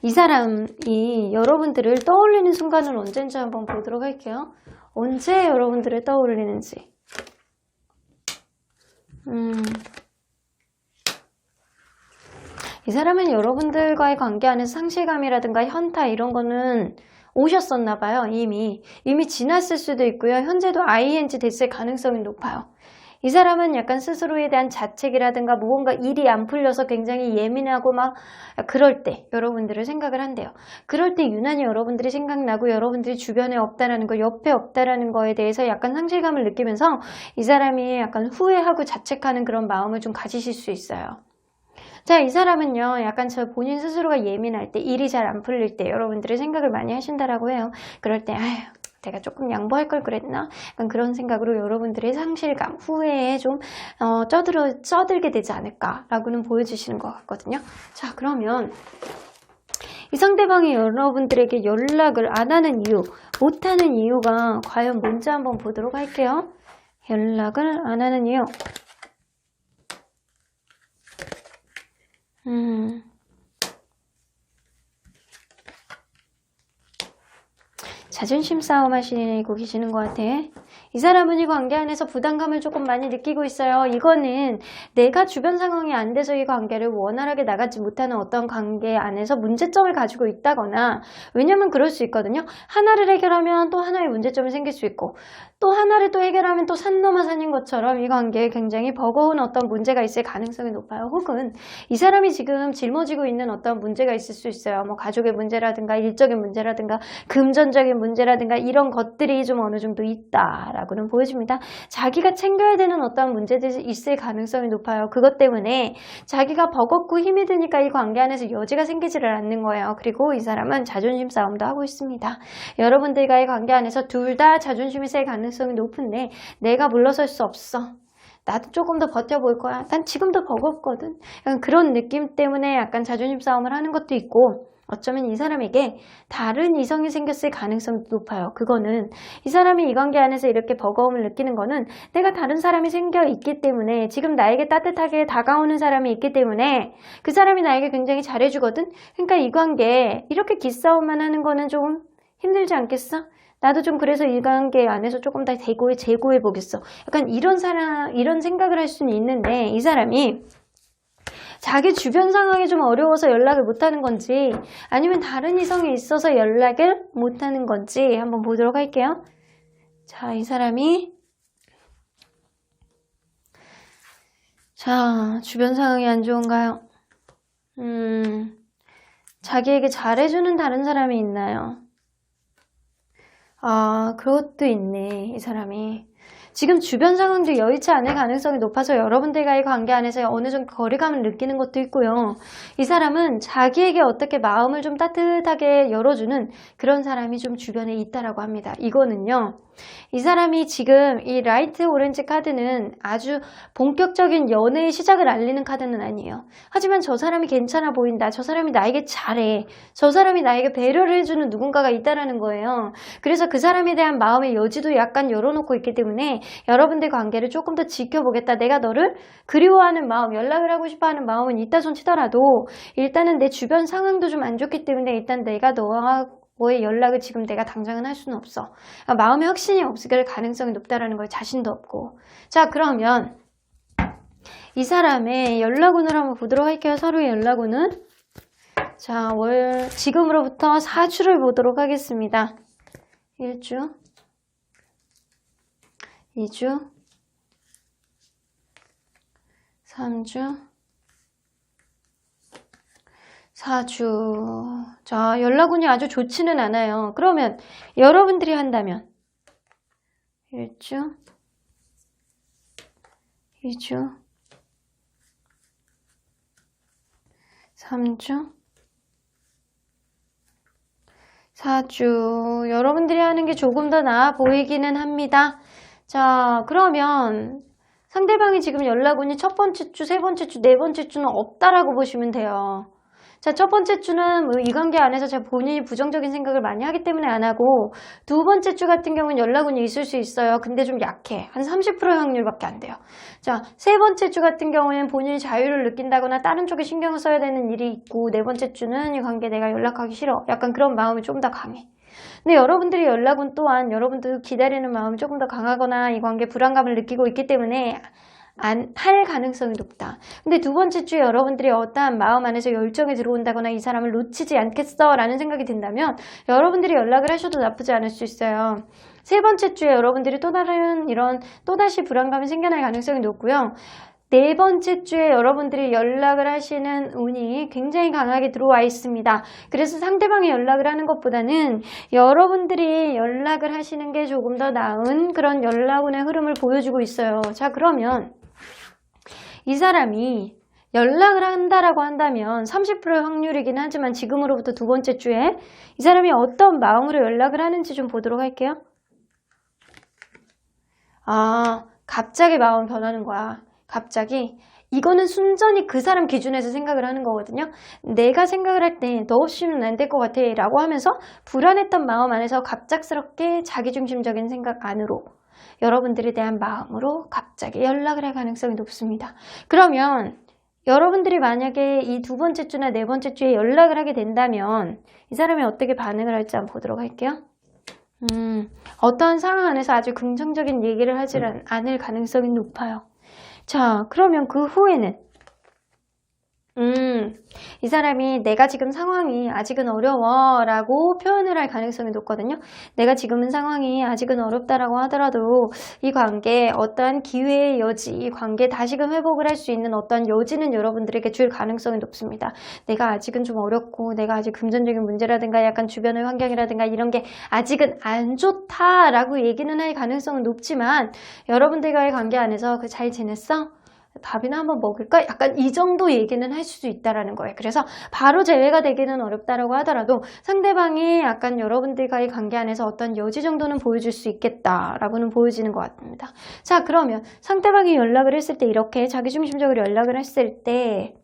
이 사람이 여러분들을 떠올리는 순간은 언제인지 한번 보도록 할게요. 언제 여러분들을 떠올리는지. 이 사람은 여러분들과의 관계 안에서 상실감이라든가 현타 이런 거는 오셨었나 봐요. 이미 지났을 수도 있고요. 현재도 ing 됐을 가능성이 높아요. 이 사람은 약간 스스로에 대한 자책이라든가 뭔가 일이 안 풀려서 굉장히 예민하고 막 그럴 때 여러분들을 생각을 한대요. 그럴 때 유난히 여러분들이 생각나고 여러분들이 주변에 없다라는 거, 옆에 없다라는 거에 대해서 약간 상실감을 느끼면서 이 사람이 약간 후회하고 자책하는 그런 마음을 좀 가지실 수 있어요. 자, 이 사람은요, 약간 저 본인 스스로가 예민할 때, 일이 잘 안 풀릴 때 여러분들이 생각을 많이 하신다라고 해요. 그럴 때, 내가 조금 양보할 걸 그랬나? 약간 그런 생각으로 여러분들의 상실감, 후회에 좀 쩌들게 되지 않을까라고는 보여주시는 것 같거든요. 자, 그러면 이 상대방이 여러분들에게 연락을 안 하는 이유, 못하는 이유가 과연 뭔지 한번 보도록 할게요. 연락을 안 하는 이유. 자존심 싸움 하시고 계시는 것 같아. 이 사람은 이 관계 안에서 부담감을 조금 많이 느끼고 있어요. 이거는 내가 주변 상황이 안 돼서 이 관계를 원활하게 나가지 못하는 어떤 관계 안에서 문제점을 가지고 있다거나, 왜냐면 그럴 수 있거든요. 하나를 해결하면 또 하나의 문제점이 생길 수 있고, 또 하나를 또 해결하면 또 산 넘어 산인 것처럼 이 관계에 굉장히 버거운 어떤 문제가 있을 가능성이 높아요. 혹은 이 사람이 지금 짊어지고 있는 어떤 문제가 있을 수 있어요. 뭐 가족의 문제라든가 일적인 문제라든가 금전적인 문제라든가 이런 것들이 좀 어느 정도 있다라고는 보여집니다. 자기가 챙겨야 되는 어떤 문제들이 있을 가능성이 높아요. 그것 때문에 자기가 버겁고 힘이 드니까 이 관계 안에서 여지가 생기지를 않는 거예요. 그리고 이 사람은 자존심 싸움도 하고 있습니다. 여러분들과의 관계 안에서 둘 다 자존심이 셀 가능성이 높은데 내가 물러설 수 없어. 나도 조금 더 버텨볼 거야. 난 지금도 버겁거든. 그런 느낌 때문에 약간 자존심 싸움을 하는 것도 있고, 어쩌면 이 사람에게 다른 이성이 생겼을 가능성도 높아요. 그거는 이 사람이 이 관계 안에서 이렇게 버거움을 느끼는 거는 내가 다른 사람이 생겨 있기 때문에, 지금 나에게 따뜻하게 다가오는 사람이 있기 때문에 그 사람이 나에게 굉장히 잘해주거든. 그러니까 이 관계 이렇게 기싸움만 하는 거는 조금 힘들지 않겠어? 나도 좀 그래서 이 관계 안에서 조금 더 재고해 보겠어. 약간 이런 생각을 할 수는 있는데, 이 사람이 자기 주변 상황이 좀 어려워서 연락을 못하는 건지 아니면 다른 이성이 있어서 연락을 못하는 건지 한번 보도록 할게요. 자, 이 사람이 주변 상황이 안 좋은가요? 자기에게 잘해주는 다른 사람이 있나요? 그것도 있네, 이 사람이. 지금 주변 상황도 여의치 않을 가능성이 높아서 여러분들과의 관계 안에서 어느 정도 거리감을 느끼는 것도 있고요. 이 사람은 자기에게 어떻게 마음을 좀 따뜻하게 열어주는 그런 사람이 좀 주변에 있다라고 합니다. 이거는요, 이 사람이 지금 이 라이트 오렌지 카드는 아주 본격적인 연애의 시작을 알리는 카드는 아니에요. 하지만 저 사람이 괜찮아 보인다, 저 사람이 나에게 잘해, 저 사람이 나에게 배려를 해주는 누군가가 있다라는 거예요. 그래서 그 사람에 대한 마음의 여지도 약간 열어놓고 있기 때문에 여러분들 관계를 조금 더 지켜보겠다, 내가 너를 그리워하는 마음, 연락을 하고 싶어하는 마음은 있다 손 치더라도 일단은 내 주변 상황도 좀 안 좋기 때문에 일단 내가 너의 연락을 지금 내가 당장은 할 수는 없어. 마음의 확신이 없을 가능성이 높다라는 거에 자신도 없고. 자, 그러면 이 사람의 연락운을 한번 보도록 할게요. 서로의 연락운은. 자, 지금으로부터 4주를 보도록 하겠습니다. 1주, 2주, 3주, 4주. 자, 연락운이 아주 좋지는 않아요. 그러면 여러분들이 한다면 1주, 2주, 3주, 4주. 여러분들이 하는 게 조금 더 나아 보이기는 합니다. 자, 그러면 상대방이 지금 연락운이 첫 번째 주, 세 번째 주, 네 번째 주는 없다라고 보시면 돼요. 자, 첫 번째 주는 이 관계 안에서 제가 본인이 부정적인 생각을 많이 하기 때문에 안 하고, 두 번째 주 같은 경우는 연락운이 있을 수 있어요. 근데 좀 약해. 한 30%의 확률밖에 안 돼요. 자, 세 번째 주 같은 경우에는 본인이 자유를 느낀다거나 다른 쪽에 신경을 써야 되는 일이 있고, 네 번째 주는 이 관계 내가 연락하기 싫어, 약간 그런 마음이 좀 더 강해. 근데 여러분들이 연락운 또한 여러분들 기다리는 마음이 조금 더 강하거나 이 관계에 불안감을 느끼고 있기 때문에 안 할 가능성이 높다. 근데 두 번째 주에 여러분들이 어떠한 마음 안에서 열정이 들어온다거나 이 사람을 놓치지 않겠어 라는 생각이 든다면 여러분들이 연락을 하셔도 나쁘지 않을 수 있어요. 세 번째 주에 여러분들이 또 다른 또다시 불안감이 생겨날 가능성이 높고요. 네 번째 주에 여러분들이 연락을 하시는 운이 굉장히 강하게 들어와 있습니다. 그래서 상대방이 연락을 하는 것보다는 여러분들이 연락을 하시는 게 조금 더 나은 그런 연락운의 흐름을 보여주고 있어요. 자, 그러면 이 사람이 연락을 한다라고 한다면 30%의 확률이긴 하지만 지금으로부터 두 번째 주에 이 사람이 어떤 마음으로 연락을 하는지 좀 보도록 할게요. 갑자기 마음이 변하는 거야. 갑자기. 이거는 순전히 그 사람 기준에서 생각을 하는 거거든요. 내가 생각을 할 때 너 없이는 안 될 것 같아 라고 하면서 불안했던 마음 안에서 갑작스럽게 자기중심적인 생각 안으로 여러분들에 대한 마음으로 갑자기 연락을 할 가능성이 높습니다. 그러면 여러분들이 만약에 이 두 번째 주나 네 번째 주에 연락을 하게 된다면 이 사람이 어떻게 반응을 할지 한번 보도록 할게요. 어떠한 상황 안에서 아주 긍정적인 얘기를 하지 않을 가능성이 높아요. 자, 그러면 그 후에는 이 사람이 내가 지금 상황이 아직은 어려워 라고 표현을 할 가능성이 높거든요. 내가 지금은 상황이 아직은 어렵다라고 하더라도 이 관계 어떠한 기회의 여지, 이 관계 다시금 회복을 할 수 있는 어떠한 여지는 여러분들에게 줄 가능성이 높습니다. 내가 아직은 좀 어렵고 내가 아직 금전적인 문제라든가 약간 주변의 환경이라든가 이런 게 아직은 안 좋다라고 얘기는 할 가능성은 높지만 여러분들과의 관계 안에서 잘 지냈어? 밥이나 한번 먹을까? 약간 이 정도 얘기는 할 수도 있다라는 거예요. 그래서 바로 재회가 되기는 어렵다라고 하더라도 상대방이 약간 여러분들과의 관계 안에서 어떤 여지 정도는 보여줄 수 있겠다라고는 보여지는 것 같습니다. 자, 그러면 상대방이 연락을 했을 때 이렇게 자기중심적으로 연락을 했을 때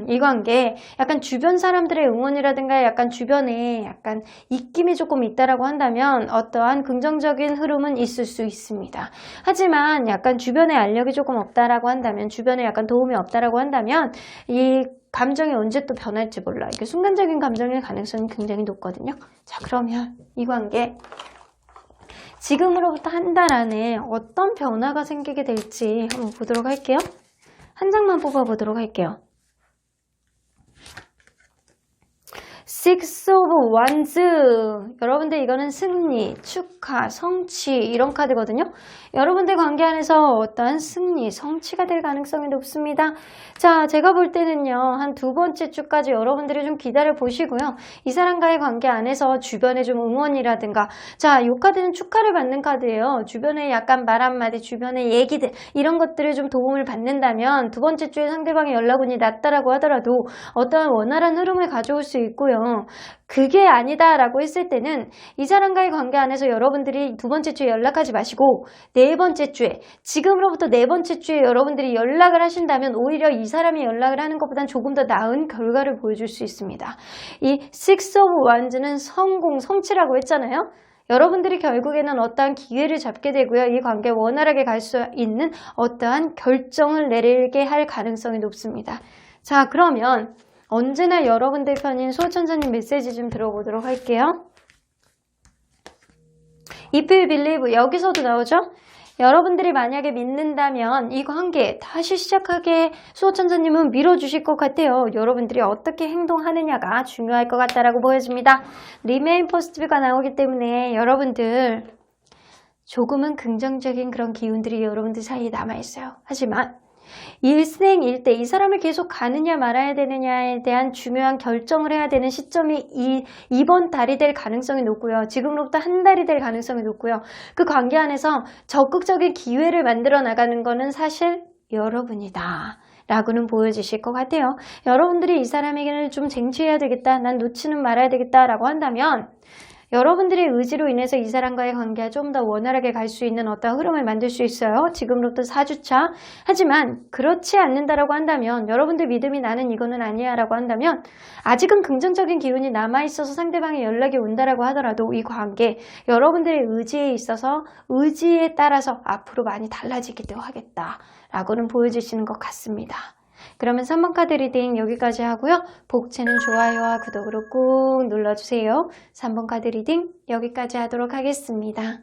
이 관계 약간 주변 사람들의 응원이라든가 약간 주변에 약간 입김이 조금 있다라고 한다면 어떠한 긍정적인 흐름은 있을 수 있습니다. 하지만 약간 주변에 알력이 조금 없다라고 한다면, 주변에 약간 도움이 없다라고 한다면 이 감정이 언제 또 변할지 몰라. 이게 순간적인 감정일 가능성이 굉장히 높거든요. 자, 그러면 이 관계 지금으로부터 한 달 안에 어떤 변화가 생기게 될지 한번 보도록 할게요. 한 장만 뽑아보도록 할게요. Six of Wands. 여러분들 이거는 승리, 축하, 성취 이런 카드거든요. 여러분들 관계 안에서 어떠한 승리, 성취가 될 가능성이 높습니다. 자, 제가 볼 때는요. 한 두 번째 주까지 여러분들이 좀 기다려 보시고요. 이 사람과의 관계 안에서 주변에 좀 응원이라든가, 자, 이 카드는 축하를 받는 카드예요. 주변에 약간 말 한마디, 주변의 얘기들 이런 것들을 좀 도움을 받는다면 두 번째 주에 상대방의 연락운이 낮다라고 하더라도 어떠한 원활한 흐름을 가져올 수 있고요. 그게 아니다라고 했을 때는 이 사람과의 관계 안에서 여러분들이 두 번째 주에 연락하지 마시고 네 번째 주에, 지금으로부터 네 번째 주에 여러분들이 연락을 하신다면 오히려 이 사람이 연락을 하는 것보단 조금 더 나은 결과를 보여줄 수 있습니다. 이 Six of Wands는 성공, 성취라고 했잖아요. 여러분들이 결국에는 어떠한 기회를 잡게 되고요. 이 관계 원활하게 갈 수 있는 어떠한 결정을 내리게 할 가능성이 높습니다. 자, 그러면 언제나 여러분들 편인 수호천사님 메시지 좀 들어보도록 할게요. If you believe, 여기서도 나오죠? 여러분들이 만약에 믿는다면 이 관계 다시 시작하게 수호천사님은 밀어주실 것 같아요. 여러분들이 어떻게 행동하느냐가 중요할 것 같다라고 보여집니다. Remain positive가 나오기 때문에 여러분들 조금은 긍정적인 그런 기운들이 여러분들 사이에 남아있어요. 하지만 일생일대 이 사람을 계속 가느냐 말아야 되느냐에 대한 중요한 결정을 해야 되는 시점이 이번 달이 될 가능성이 높고요. 지금으로부터 한 달이 될 가능성이 높고요. 그 관계 안에서 적극적인 기회를 만들어 나가는 거는 사실 여러분이다 라고는 보여주실 것 같아요. 여러분들이 이 사람에게는 좀 쟁취해야 되겠다, 난 놓치는 말아야 되겠다 라고 한다면 여러분들의 의지로 인해서 이 사람과의 관계가 좀 더 원활하게 갈 수 있는 어떤 흐름을 만들 수 있어요. 지금부터 4주차. 하지만 그렇지 않는다라고 한다면, 여러분들 믿음이 나는 이거는 아니야 라고 한다면 아직은 긍정적인 기운이 남아있어서 상대방의 연락이 온다라고 하더라도 이 관계, 여러분들의 의지에 있어서 의지에 따라서 앞으로 많이 달라지기도 하겠다 라고는 보여주시는 것 같습니다. 그러면 3번 카드 리딩 여기까지 하고요. 복채는 좋아요와 구독으로 꾹 눌러주세요. 3번 카드 리딩 여기까지 하도록 하겠습니다.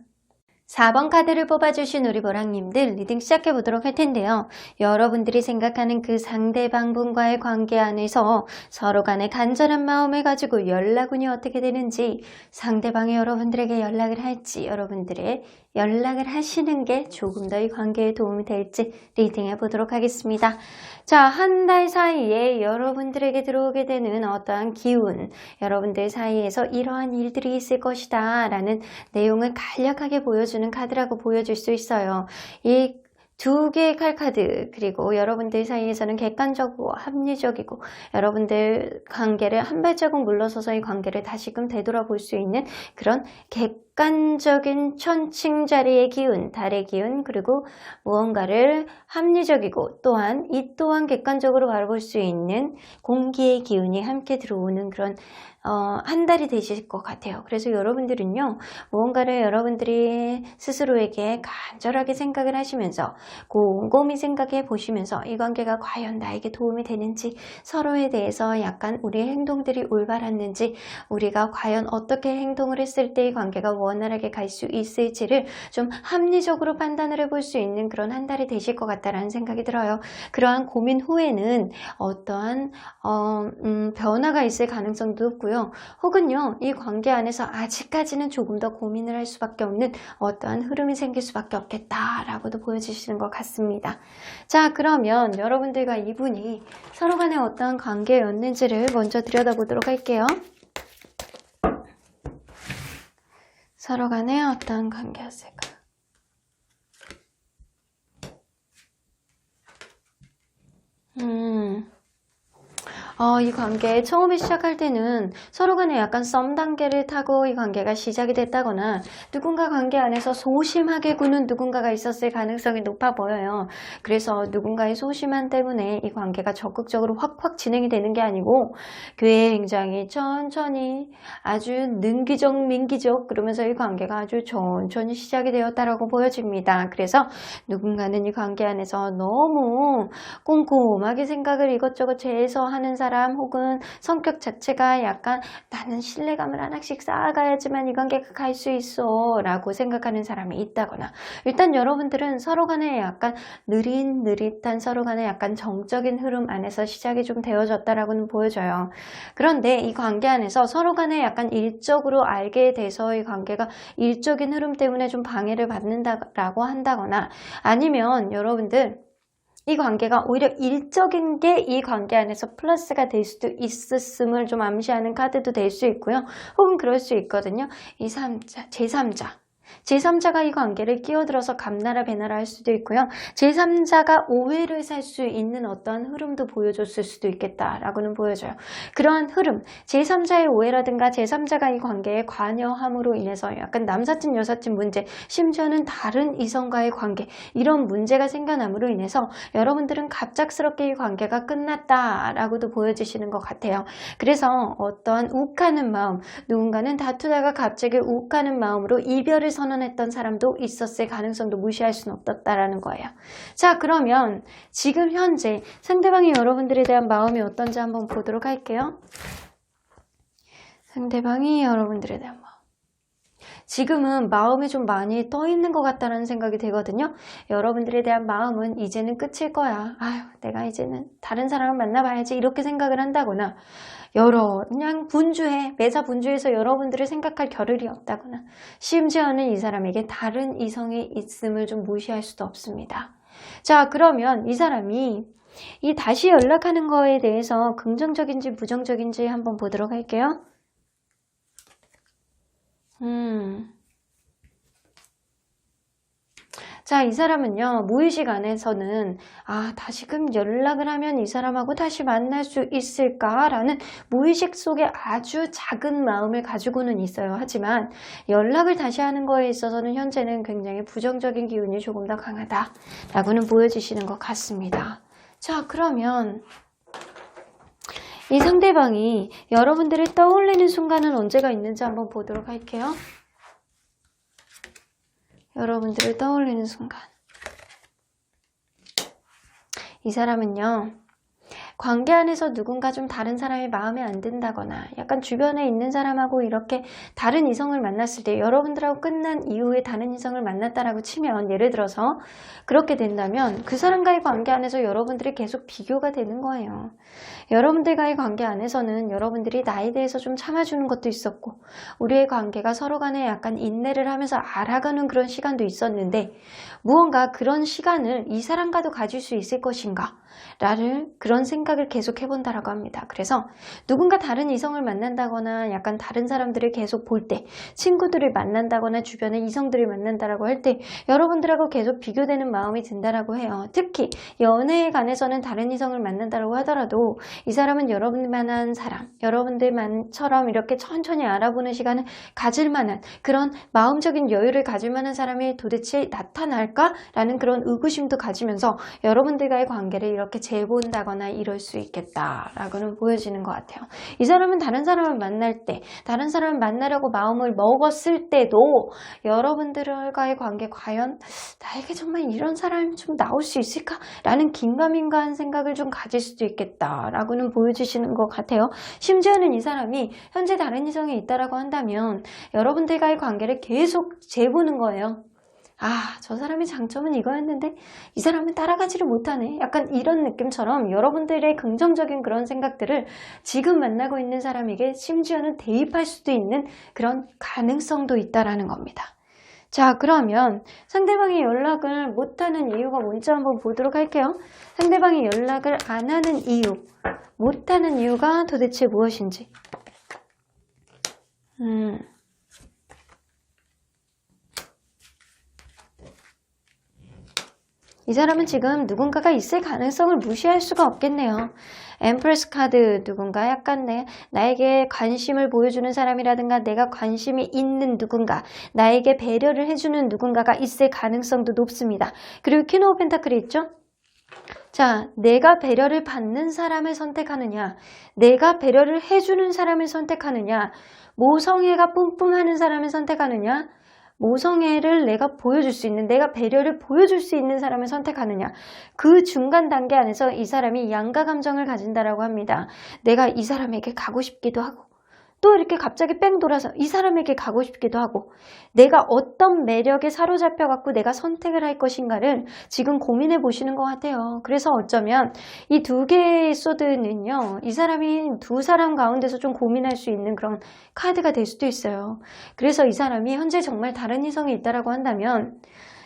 4번 카드를 뽑아주신 우리 보랑님들 리딩 시작해 보도록 할 텐데요. 여러분들이 생각하는 그 상대방 분과의 관계 안에서 서로 간의 간절한 마음을 가지고 연락운이 어떻게 되는지, 상대방이 여러분들에게 연락을 할지, 여러분들의 연락을 하시는 게 조금 더 이 관계에 도움이 될지 리딩해 보도록 하겠습니다. 자, 한 달 사이에 여러분들에게 들어오게 되는 어떠한 기운, 여러분들 사이에서 이러한 일들이 있을 것이다 라는 내용을 간략하게 보여주는 카드라고 보여줄 수 있어요. 이 두 개의 칼카드, 그리고 여러분들 사이에서는 객관적이고 합리적이고 여러분들 관계를 한 발자국 물러서서 이 관계를 다시금 되돌아볼 수 있는 그런 객관적인 천칭자리의 기운, 달의 기운, 그리고 무언가를 합리적이고 또한 이 또한 객관적으로 바라볼 수 있는 공기의 기운이 함께 들어오는 그런 한 달이 되실 것 같아요. 그래서 여러분들은요, 무언가를 여러분들이 스스로에게 간절하게 생각을 하시면서 곰곰이 생각해 보시면서 이 관계가 과연 나에게 도움이 되는지, 서로에 대해서 약간 우리의 행동들이 올바랐는지, 우리가 과연 어떻게 행동을 했을 때 이 관계가 원활하게 갈 수 있을지를 좀 합리적으로 판단을 해볼 수 있는 그런 한 달이 되실 것 같다라는 생각이 들어요. 그러한 고민 후에는 어떠한 변화가 있을 가능성도 높고요. 혹은요, 이 관계 안에서 아직까지는 조금 더 고민을 할 수밖에 없는 어떠한 흐름이 생길 수밖에 없겠다라고도 보여주시는 것 같습니다. 자, 그러면 여러분들과 이분이 서로 간에 어떠한 관계였는지를 먼저 들여다보도록 할게요. 서로 간에 어떠한 관계였을까요? 이 관계 처음에 시작할 때는 서로 간에 약간 썸 단계를 타고 이 관계가 시작이 됐다거나 누군가 관계 안에서 소심하게 구는 누군가가 있었을 가능성이 높아 보여요. 그래서 누군가의 소심함 때문에 이 관계가 적극적으로 확확 진행이 되는 게 아니고 굉장히 천천히 아주 능기적 민기적 그러면서 이 관계가 아주 천천히 시작이 되었다라고 보여집니다. 그래서 누군가는 이 관계 안에서 너무 꼼꼼하게 생각을 이것저것 재해서 하는 사람 혹은 성격 자체가 약간 나는 신뢰감을 하나씩 쌓아가야지만 이 관계가 갈 수 있어 라고 생각하는 사람이 있다거나 일단 여러분들은 서로 간에 약간 느릿느릿한 서로 간에 약간 정적인 흐름 안에서 시작이 좀 되어졌다라고는 보여져요. 그런데 이 관계 안에서 서로 간에 약간 일적으로 알게 돼서 이 관계가 일적인 흐름 때문에 좀 방해를 받는다라고 한다거나 아니면 여러분들 이 관계가 오히려 일적인 게 이 관계 안에서 플러스가 될 수도 있었음을 좀 암시하는 카드도 될 수 있고요. 혹은 그럴 수 있거든요. 제3자가 이 관계를 끼어들어서 감나라 배나라 할 수도 있고요. 제3자가 오해를 살 수 있는 어떤 흐름도 보여줬을 수도 있겠다라고는 보여져요. 그러한 흐름, 제3자의 오해라든가 제3자가 이 관계에 관여함으로 인해서 약간 남사친 여사친 문제, 심지어는 다른 이성과의 관계 이런 문제가 생겨남으로 인해서 여러분들은 갑작스럽게 이 관계가 끝났다라고도 보여지시는 것 같아요. 그래서 어떤 욱하는 마음, 누군가는 다투다가 갑자기 욱하는 마음으로 이별을 선언했던 사람도 있었을 가능성도 무시할 수는 없다라는 거예요. 자, 그러면 지금 현재 상대방이 여러분들에 대한 마음이 어떤지 한번 보도록 할게요. 상대방이 여러분들에 대한 마음. 지금은 마음이 좀 많이 떠 있는 것 같다는 생각이 되거든요. 여러분들에 대한 마음은 이제는 끝일 거야. 아유, 내가 이제는 다른 사람을 만나봐야지 이렇게 생각을 한다거나 그냥 매사 분주해서 여러분들을 생각할 겨를이 없다거나 심지어는 이 사람에게 다른 이성이 있음을 좀 무시할 수도 없습니다. 자, 그러면 이 사람이 이 다시 연락하는 거에 대해서 긍정적인지 부정적인지 한번 보도록 할게요. 자, 이 사람은요, 무의식 안에서는 다시금 연락을 하면 이 사람하고 다시 만날 수 있을까라는 무의식 속에 아주 작은 마음을 가지고는 있어요. 하지만 연락을 다시 하는 거에 있어서는 현재는 굉장히 부정적인 기운이 조금 더 강하다라고는 보여지시는 것 같습니다. 자, 그러면 이 상대방이 여러분들을 떠올리는 순간은 언제가 있는지 한번 보도록 할게요. 여러분들을 떠올리는 순간. 이 사람은요. 관계 안에서 누군가 좀 다른 사람이 마음에 안 든다거나 약간 주변에 있는 사람하고 이렇게 다른 이성을 만났을 때 여러분들하고 끝난 이후에 다른 이성을 만났다라고 치면 예를 들어서 그렇게 된다면 그 사람과의 관계 안에서 여러분들이 계속 비교가 되는 거예요. 여러분들과의 관계 안에서는 여러분들이 나에 대해서 좀 참아주는 것도 있었고 우리의 관계가 서로 간에 약간 인내를 하면서 알아가는 그런 시간도 있었는데 무언가 그런 시간을 이 사람과도 가질 수 있을 것인가 라는 그런 생각을 계속 해본다라고 합니다. 그래서 누군가 다른 이성을 만난다거나 약간 다른 사람들을 계속 볼 때 친구들을 만난다거나 주변에 이성들을 만난다라고 할 때 여러분들하고 계속 비교되는 마음이 든다라고 해요. 특히 연애에 관해서는 다른 이성을 만난다라고 하더라도 이 사람은 여러분만한 사람, 여러분들만처럼 이렇게 천천히 알아보는 시간을 가질 만한 그런 마음적인 여유를 가질 만한 사람이 도대체 나타날까라는 그런 의구심도 가지면서 여러분들과의 관계를 이렇게 재본다거나 이럴 수 있겠다라고는 보여지는 것 같아요. 이 사람은 다른 사람을 만날 때, 다른 사람을 만나려고 마음을 먹었을 때도 여러분들과의 관계 과연 나에게 정말 이런 사람이 좀 나올 수 있을까? 라는 긴가민가한 생각을 좀 가질 수도 있겠다라고는 보여주시는 것 같아요. 심지어는 이 사람이 현재 다른 이성이 있다라고 한다면 여러분들과의 관계를 계속 재보는 거예요. 저 사람의 장점은 이거였는데 이 사람은 따라가지를 못하네. 약간 이런 느낌처럼 여러분들의 긍정적인 그런 생각들을 지금 만나고 있는 사람에게 심지어는 대입할 수도 있는 그런 가능성도 있다라는 겁니다. 자, 그러면 상대방이 연락을 못하는 이유가 뭔지 한번 보도록 할게요. 상대방이 연락을 안 하는 이유, 못하는 이유가 도대체 무엇인지. 이 사람은 지금 누군가가 있을 가능성을 무시할 수가 없겠네요. 엠프레스 카드 누군가 약간 나에게 관심을 보여주는 사람이라든가 내가 관심이 있는 누군가, 나에게 배려를 해주는 누군가가 있을 가능성도 높습니다. 그리고 퀸 오브 펜타클이 있죠? 자, 내가 배려를 받는 사람을 선택하느냐, 내가 배려를 해주는 사람을 선택하느냐, 모성애가 뿜뿜하는 사람을 선택하느냐, 모성애를 내가 보여줄 수 있는, 내가 배려를 보여줄 수 있는 사람을 선택하느냐, 그 중간 단계 안에서 이 사람이 양가 감정을 가진다라고 합니다. 내가 이 사람에게 가고 싶기도 하고 또 이렇게 갑자기 뺑 돌아서 이 사람에게 가고 싶기도 하고, 내가 어떤 매력에 사로잡혀 갖고 내가 선택을 할 것인가를 지금 고민해 보시는 것 같아요. 그래서 어쩌면 이 두 개의 소드는요, 이 사람이 두 사람 가운데서 좀 고민할 수 있는 그런 카드가 될 수도 있어요. 그래서 이 사람이 현재 정말 다른 이성이 있다라고 한다면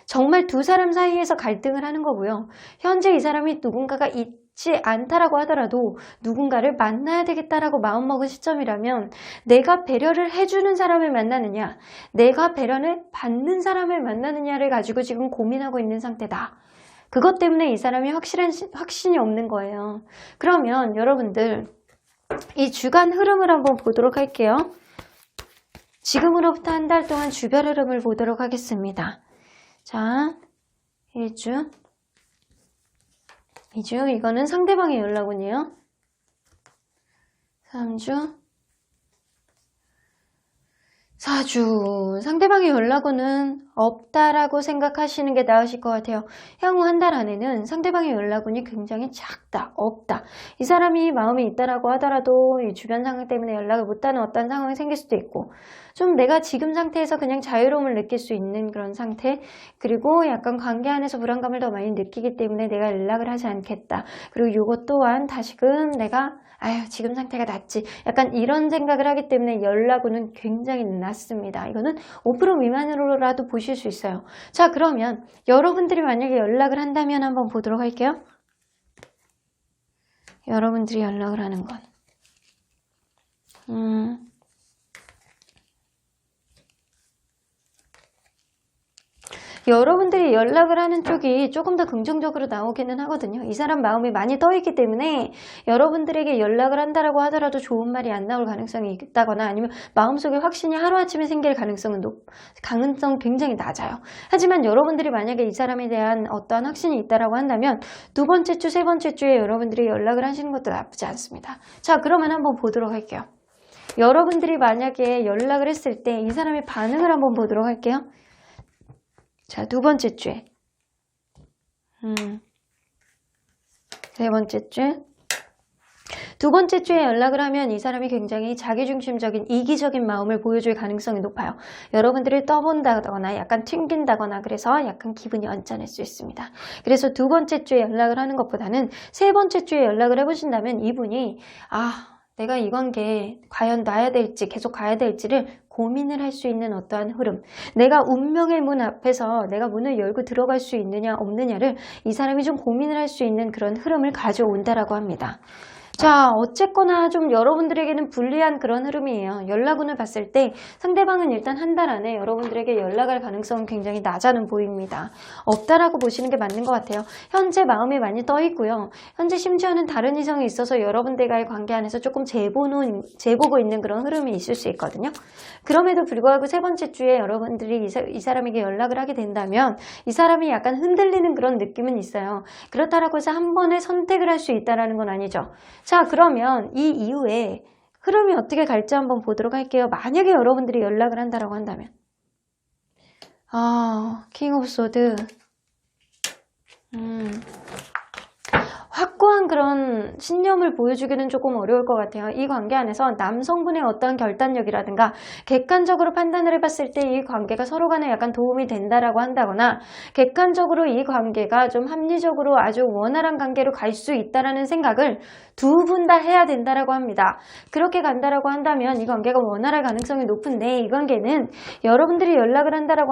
정말 두 사람 사이에서 갈등을 하는 거고요. 현재 이 사람이 누군가가 있지 않다라고 하더라도 누군가를 만나야 되겠다라고 마음먹은 시점이라면 내가 배려를 해주는 사람을 만나느냐, 내가 배려를 받는 사람을 만나느냐를 가지고 지금 고민하고 있는 상태다. 그것 때문에 이 사람이 확신이 없는 거예요. 그러면 여러분들 이 주간 흐름을 한번 보도록 할게요. 지금으로부터 한 달 동안 주별 흐름을 보도록 하겠습니다. 자, 1주, 2주, 이거는 상대방의 연락운이에요. 3주, 4주, 상대방의 연락운은 없다라고 생각하시는 게 나으실 것 같아요. 향후 한 달 안에는 상대방의 연락운이 굉장히 작다, 없다. 이 사람이 마음이 있다라고 하더라도 이 주변 상황 때문에 연락을 못하는 어떤 상황이 생길 수도 있고, 좀 내가 지금 상태에서 그냥 자유로움을 느낄 수 있는 그런 상태, 그리고 약간 관계 안에서 불안감을 더 많이 느끼기 때문에 내가 연락을 하지 않겠다. 그리고 이것 또한 다시금 내가 지금 상태가 낫지, 약간 이런 생각을 하기 때문에 연락운은 굉장히 낮습니다. 이거는 5% 미만으로라도 보실 수 있어요. 자, 그러면 여러분들이 만약에 연락을 한다면 한번 보도록 할게요. 여러분들이 연락을 하는 건 여러분들이 연락을 하는 쪽이 조금 더 긍정적으로 나오기는 하거든요. 이 사람 마음이 많이 떠있기 때문에 여러분들에게 연락을 한다라고 하더라도 좋은 말이 안 나올 가능성이 있다거나 아니면 마음속에 확신이 하루아침에 생길 가능성은 굉장히 낮아요. 하지만 여러분들이 만약에 이 사람에 대한 어떠한 확신이 있다라고 한다면 두 번째 주, 세 번째 주에 여러분들이 연락을 하시는 것도 나쁘지 않습니다. 자, 그러면 한번 보도록 할게요. 여러분들이 만약에 연락을 했을 때 이 사람의 반응을 한번 보도록 할게요. 자, 두 번째 주에, 세 번째 주에, 두 번째 주에 연락을 하면 이 사람이 굉장히 자기중심적인 이기적인 마음을 보여줄 가능성이 높아요. 여러분들을 떠본다거나 약간 튕긴다거나 그래서 약간 기분이 언짢을 수 있습니다. 그래서 두 번째 주에 연락을 하는 것보다는 세 번째 주에 연락을 해보신다면 이분이 내가 이 관계에 과연 놔야 될지 계속 가야 될지를 고민을 할 수 있는 어떠한 흐름, 내가 운명의 문 앞에서 내가 문을 열고 들어갈 수 있느냐 없느냐를 이 사람이 좀 고민을 할 수 있는 그런 흐름을 가져온다라고 합니다. 자, 어쨌거나 좀 여러분들에게는 불리한 그런 흐름이에요. 연락운을 봤을 때 상대방은 일단 한 달 안에 여러분들에게 연락할 가능성은 굉장히 낮아는 보입니다. 없다라고 보시는 게 맞는 것 같아요. 현재 마음이 많이 떠 있고요. 현재 심지어는 다른 이성이 있어서 여러분들과의 관계 안에서 조금 재보고 있는 그런 흐름이 있을 수 있거든요. 그럼에도 불구하고 세 번째 주에 여러분들이 이 사람에게 연락을 하게 된다면 이 사람이 약간 흔들리는 그런 느낌은 있어요. 그렇다라고 해서 한 번에 선택을 할 수 있다는 건 아니죠. 자, 그러면 이 이후에 흐름이 어떻게 갈지 한번 보도록 할게요. 만약에 여러분들이 연락을 한다라고 한다면 킹 오브 소드, 확고한 그런 신념을 보여주기는 조금 어려울 것 같아요. 이 관계 안에서 남성분의 어떠한 결단력이라든가 객관적으로 판단을 해봤을 때 이 관계가 서로 간에 약간 도움이 된다라고 한다거나 객관적으로 이 관계가 좀 합리적으로 아주 원활한 관계로 갈 수 있다라는 생각을 두 분 다 해야 된다라고 합니다. 그렇게 간다라고 한다면 이 관계가 원활할 가능성이 높은데 이 관계는 여러분들이 연락을 한다라고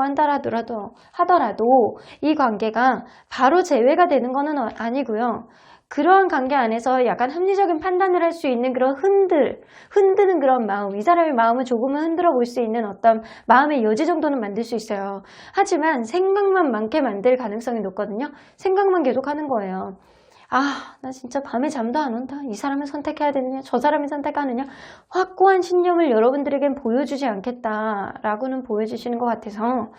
하더라도 이 관계가 바로 재회가 되는 거는 아니고요. 그러한 관계 안에서 약간 합리적인 판단을 할 수 있는 그런 흔드는 그런 마음, 이 사람의 마음을 조금은 흔들어 볼 수 있는 어떤 마음의 여지 정도는 만들 수 있어요. 하지만 생각만 많게 만들 가능성이 높거든요. 생각만 계속 하는 거예요. 나 진짜 밤에 잠도 안 온다. 이 사람을 선택해야 되느냐, 저 사람을 선택하느냐, 확고한 신념을 여러분들에겐 보여주지 않겠다라고는 보여주시는 것 같아서.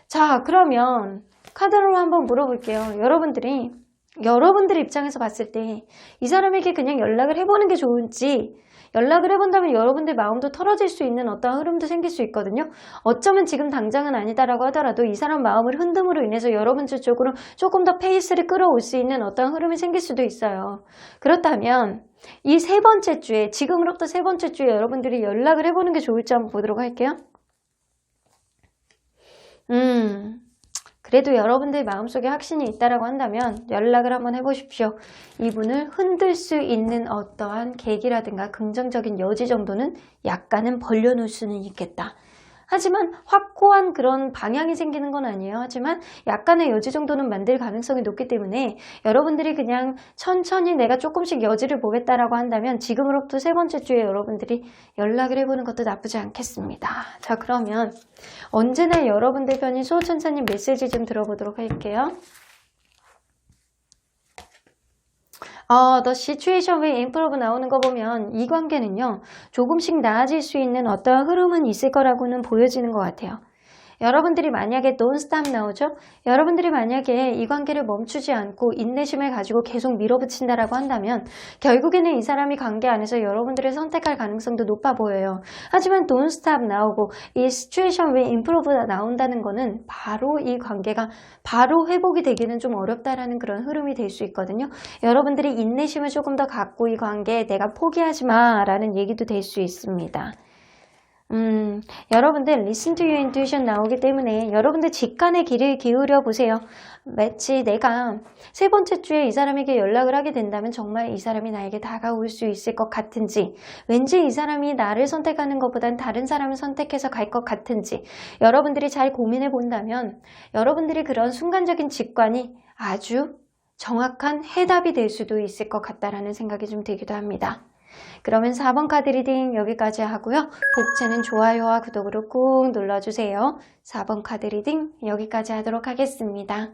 자, 그러면 카드로 한번 물어볼게요. 여러분들 입장에서 봤을 때 이 사람에게 그냥 연락을 해보는 게 좋은지, 연락을 해본다면 여러분들 마음도 털어질 수 있는 어떤 흐름도 생길 수 있거든요. 어쩌면 지금 당장은 아니다라고 하더라도 이 사람 마음을 흔듦으로 인해서 여러분들 쪽으로 조금 더 페이스를 끌어올 수 있는 어떤 흐름이 생길 수도 있어요. 그렇다면 이 세 번째 주에, 지금으로부터 세 번째 주에 여러분들이 연락을 해보는 게 좋을지 한번 보도록 할게요. 그래도 여러분들 마음속에 확신이 있다라고 한다면 연락을 한번 해보십시오. 이분을 흔들 수 있는 어떠한 계기라든가 긍정적인 여지 정도는 약간은 벌려놓을 수는 있겠다. 하지만 확고한 그런 방향이 생기는 건 아니에요. 하지만 약간의 여지 정도는 만들 가능성이 높기 때문에 여러분들이 그냥 천천히 내가 조금씩 여지를 보겠다라고 한다면 지금으로부터 세 번째 주에 여러분들이 연락을 해보는 것도 나쁘지 않겠습니다. 자, 그러면 언제나 여러분들 편인 수호천사님 메시지 좀 들어보도록 할게요. The situation will improve 나오는 거 보면 이 관계는요, 조금씩 나아질 수 있는 어떤 흐름은 있을 거라고는 보여지는 것 같아요. 여러분들이 만약에 don't stop 나오죠? 여러분들이 만약에 이 관계를 멈추지 않고 인내심을 가지고 계속 밀어붙인다라고 한다면 결국에는 이 사람이 관계 안에서 여러분들을 선택할 가능성도 높아 보여요. 하지만 don't stop 나오고 이 situation will improve 나온다는 거는 바로 이 관계가 바로 회복이 되기는 좀 어렵다라는 그런 흐름이 될 수 있거든요. 여러분들이 인내심을 조금 더 갖고 이 관계에 내가 포기하지 마라는 얘기도 될 수 있습니다. 여러분들 listen to your intuition 나오기 때문에 여러분들 직관의 귀를 기울여 보세요. 마치 내가 세 번째 주에 이 사람에게 연락을 하게 된다면 정말 이 사람이 나에게 다가올 수 있을 것 같은지, 왠지 이 사람이 나를 선택하는 것보단 다른 사람을 선택해서 갈 것 같은지 여러분들이 잘 고민해 본다면 여러분들이 그런 순간적인 직관이 아주 정확한 해답이 될 수도 있을 것 같다라는 생각이 좀 들기도 합니다. 그러면 4번 카드 리딩 여기까지 하고요. 복채는 좋아요와 구독으로 꾹 눌러주세요. 4번 카드 리딩 여기까지 하도록 하겠습니다.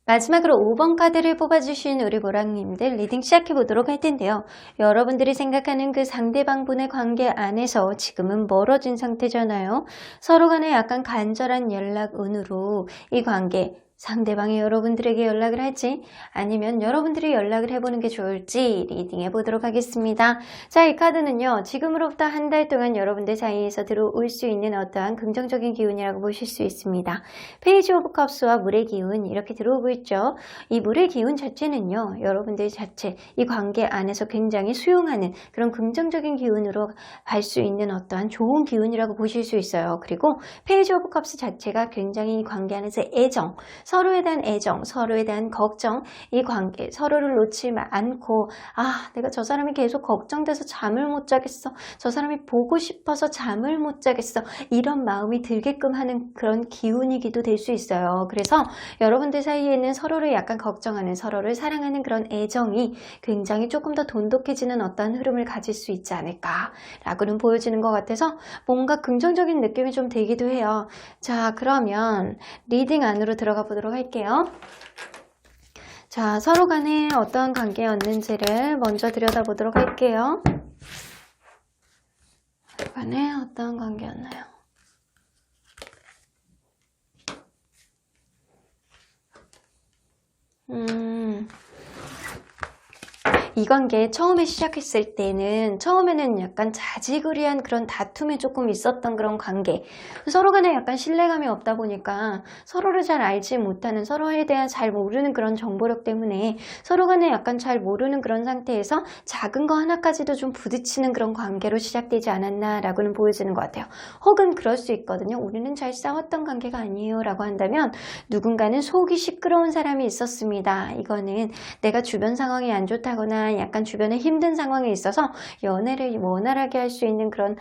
마지막으로 5번 카드를 뽑아주신 우리 보랑님들 리딩 시작해 보도록 할 텐데요. 여러분들이 생각하는 그 상대방분의 관계 안에서 지금은 멀어진 상태잖아요. 서로 간에 약간 간절한 연락운으로 이 관계, 상대방이 여러분들에게 연락을 할지 아니면 여러분들이 연락을 해보는 게 좋을지 리딩해 보도록 하겠습니다. 자, 이 카드는요, 지금으로부터 한 달 동안 여러분들 사이에서 들어올 수 있는 어떠한 긍정적인 기운이라고 보실 수 있습니다. 페이지 오브 컵스와 물의 기운 이렇게 들어오고 있죠. 이 물의 기운 자체는요, 여러분들 자체 이 관계 안에서 굉장히 수용하는 그런 긍정적인 기운으로 갈 수 있는 어떠한 좋은 기운이라고 보실 수 있어요. 그리고 페이지 오브 컵스 자체가 굉장히 이 관계 안에서 애정, 서로에 대한 애정, 서로에 대한 걱정, 이 관계, 서로를 놓지 않고 내가 저 사람이 계속 걱정돼서 잠을 못 자겠어. 저 사람이 보고 싶어서 잠을 못 자겠어. 이런 마음이 들게끔 하는 그런 기운이기도 될 수 있어요. 그래서 여러분들 사이에는 서로를 약간 걱정하는, 서로를 사랑하는 그런 애정이 굉장히 조금 더 돈독해지는 어떤 흐름을 가질 수 있지 않을까라고는 보여지는 것 같아서 뭔가 긍정적인 느낌이 좀 들기도 해요. 자, 그러면 리딩 안으로 들어가 보도록 할게요. 자, 서로 간에 어떠한 관계였는지를 먼저 들여다보도록 할게요. 서로 간에 어떠한 관계였나요? 이 관계 처음에 시작했을 때는 처음에는 약간 자지그리한 그런 다툼이 조금 있었던 그런 관계, 서로 간에 약간 신뢰감이 없다 보니까 서로를 잘 알지 못하는, 서로에 대한 잘 모르는 그런 정보력 때문에 서로 간에 약간 잘 모르는 그런 상태에서 작은 거 하나까지도 좀 부딪히는 그런 관계로 시작되지 않았나 라고는 보여지는 것 같아요. 혹은 그럴 수 있거든요. 우리는 잘 싸웠던 관계가 아니에요 라고 한다면 누군가는 속이 시끄러운 사람이 있었습니다. 이거는 내가 주변 상황이 안 좋다거나 약간 주변에 힘든 상황에 있어서 연애를 원활하게 할 수 있는 그런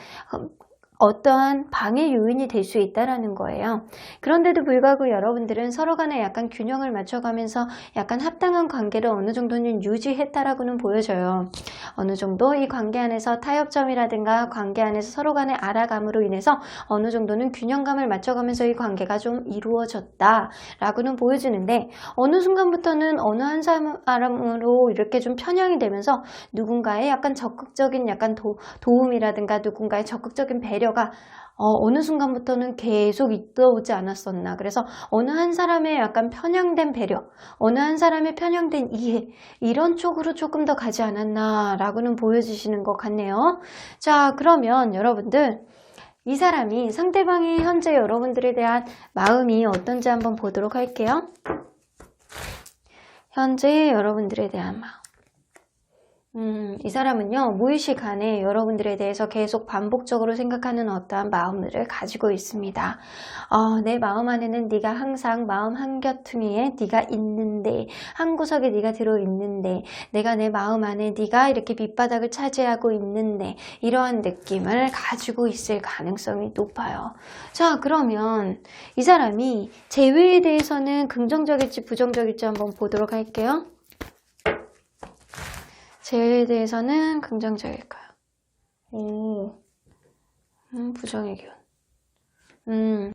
어떠한 방해 요인이 될 수 있다라는 거예요. 그런데도 불구하고 여러분들은 서로 간에 약간 균형을 맞춰가면서 약간 합당한 관계를 어느 정도는 유지했다라고는 보여져요. 어느 정도 이 관계 안에서 타협점이라든가 관계 안에서 서로 간의 알아감으로 인해서 어느 정도는 균형감을 맞춰가면서 이 관계가 좀 이루어졌다라고는 보여지는데 어느 순간부터는 어느 한 사람으로 이렇게 좀 편향이 되면서 누군가의 약간 적극적인 약간 도움이라든가 누군가의 적극적인 배려가 어느 순간부터는 계속 있어오지 않았었나. 그래서 어느 한 사람의 약간 편향된 배려, 어느 한 사람의 편향된 이해, 이런 쪽으로 조금 더 가지 않았나 라고는 보여지시는 것 같네요. 자, 그러면 여러분들 이 사람이 상대방이 현재 여러분들에 대한 마음이 어떤지 한번 보도록 할게요. 현재 여러분들에 대한 마음. 이 사람은요, 무의식 안에 여러분들에 대해서 계속 반복적으로 생각하는 어떠한 마음들을 가지고 있습니다. 내 마음 안에는 네가 항상 마음 한겨퉁이에 네가 있는데, 한 구석에 네가 들어있는데, 내가 내 마음 안에 네가 이렇게 밑바닥을 차지하고 있는데, 이러한 느낌을 가지고 있을 가능성이 높아요. 자, 그러면 이 사람이 재회에 대해서는 긍정적일지 부정적일지 한번 보도록 할게요. 재회에 대해서는 긍정적일까요? 부정의 기운.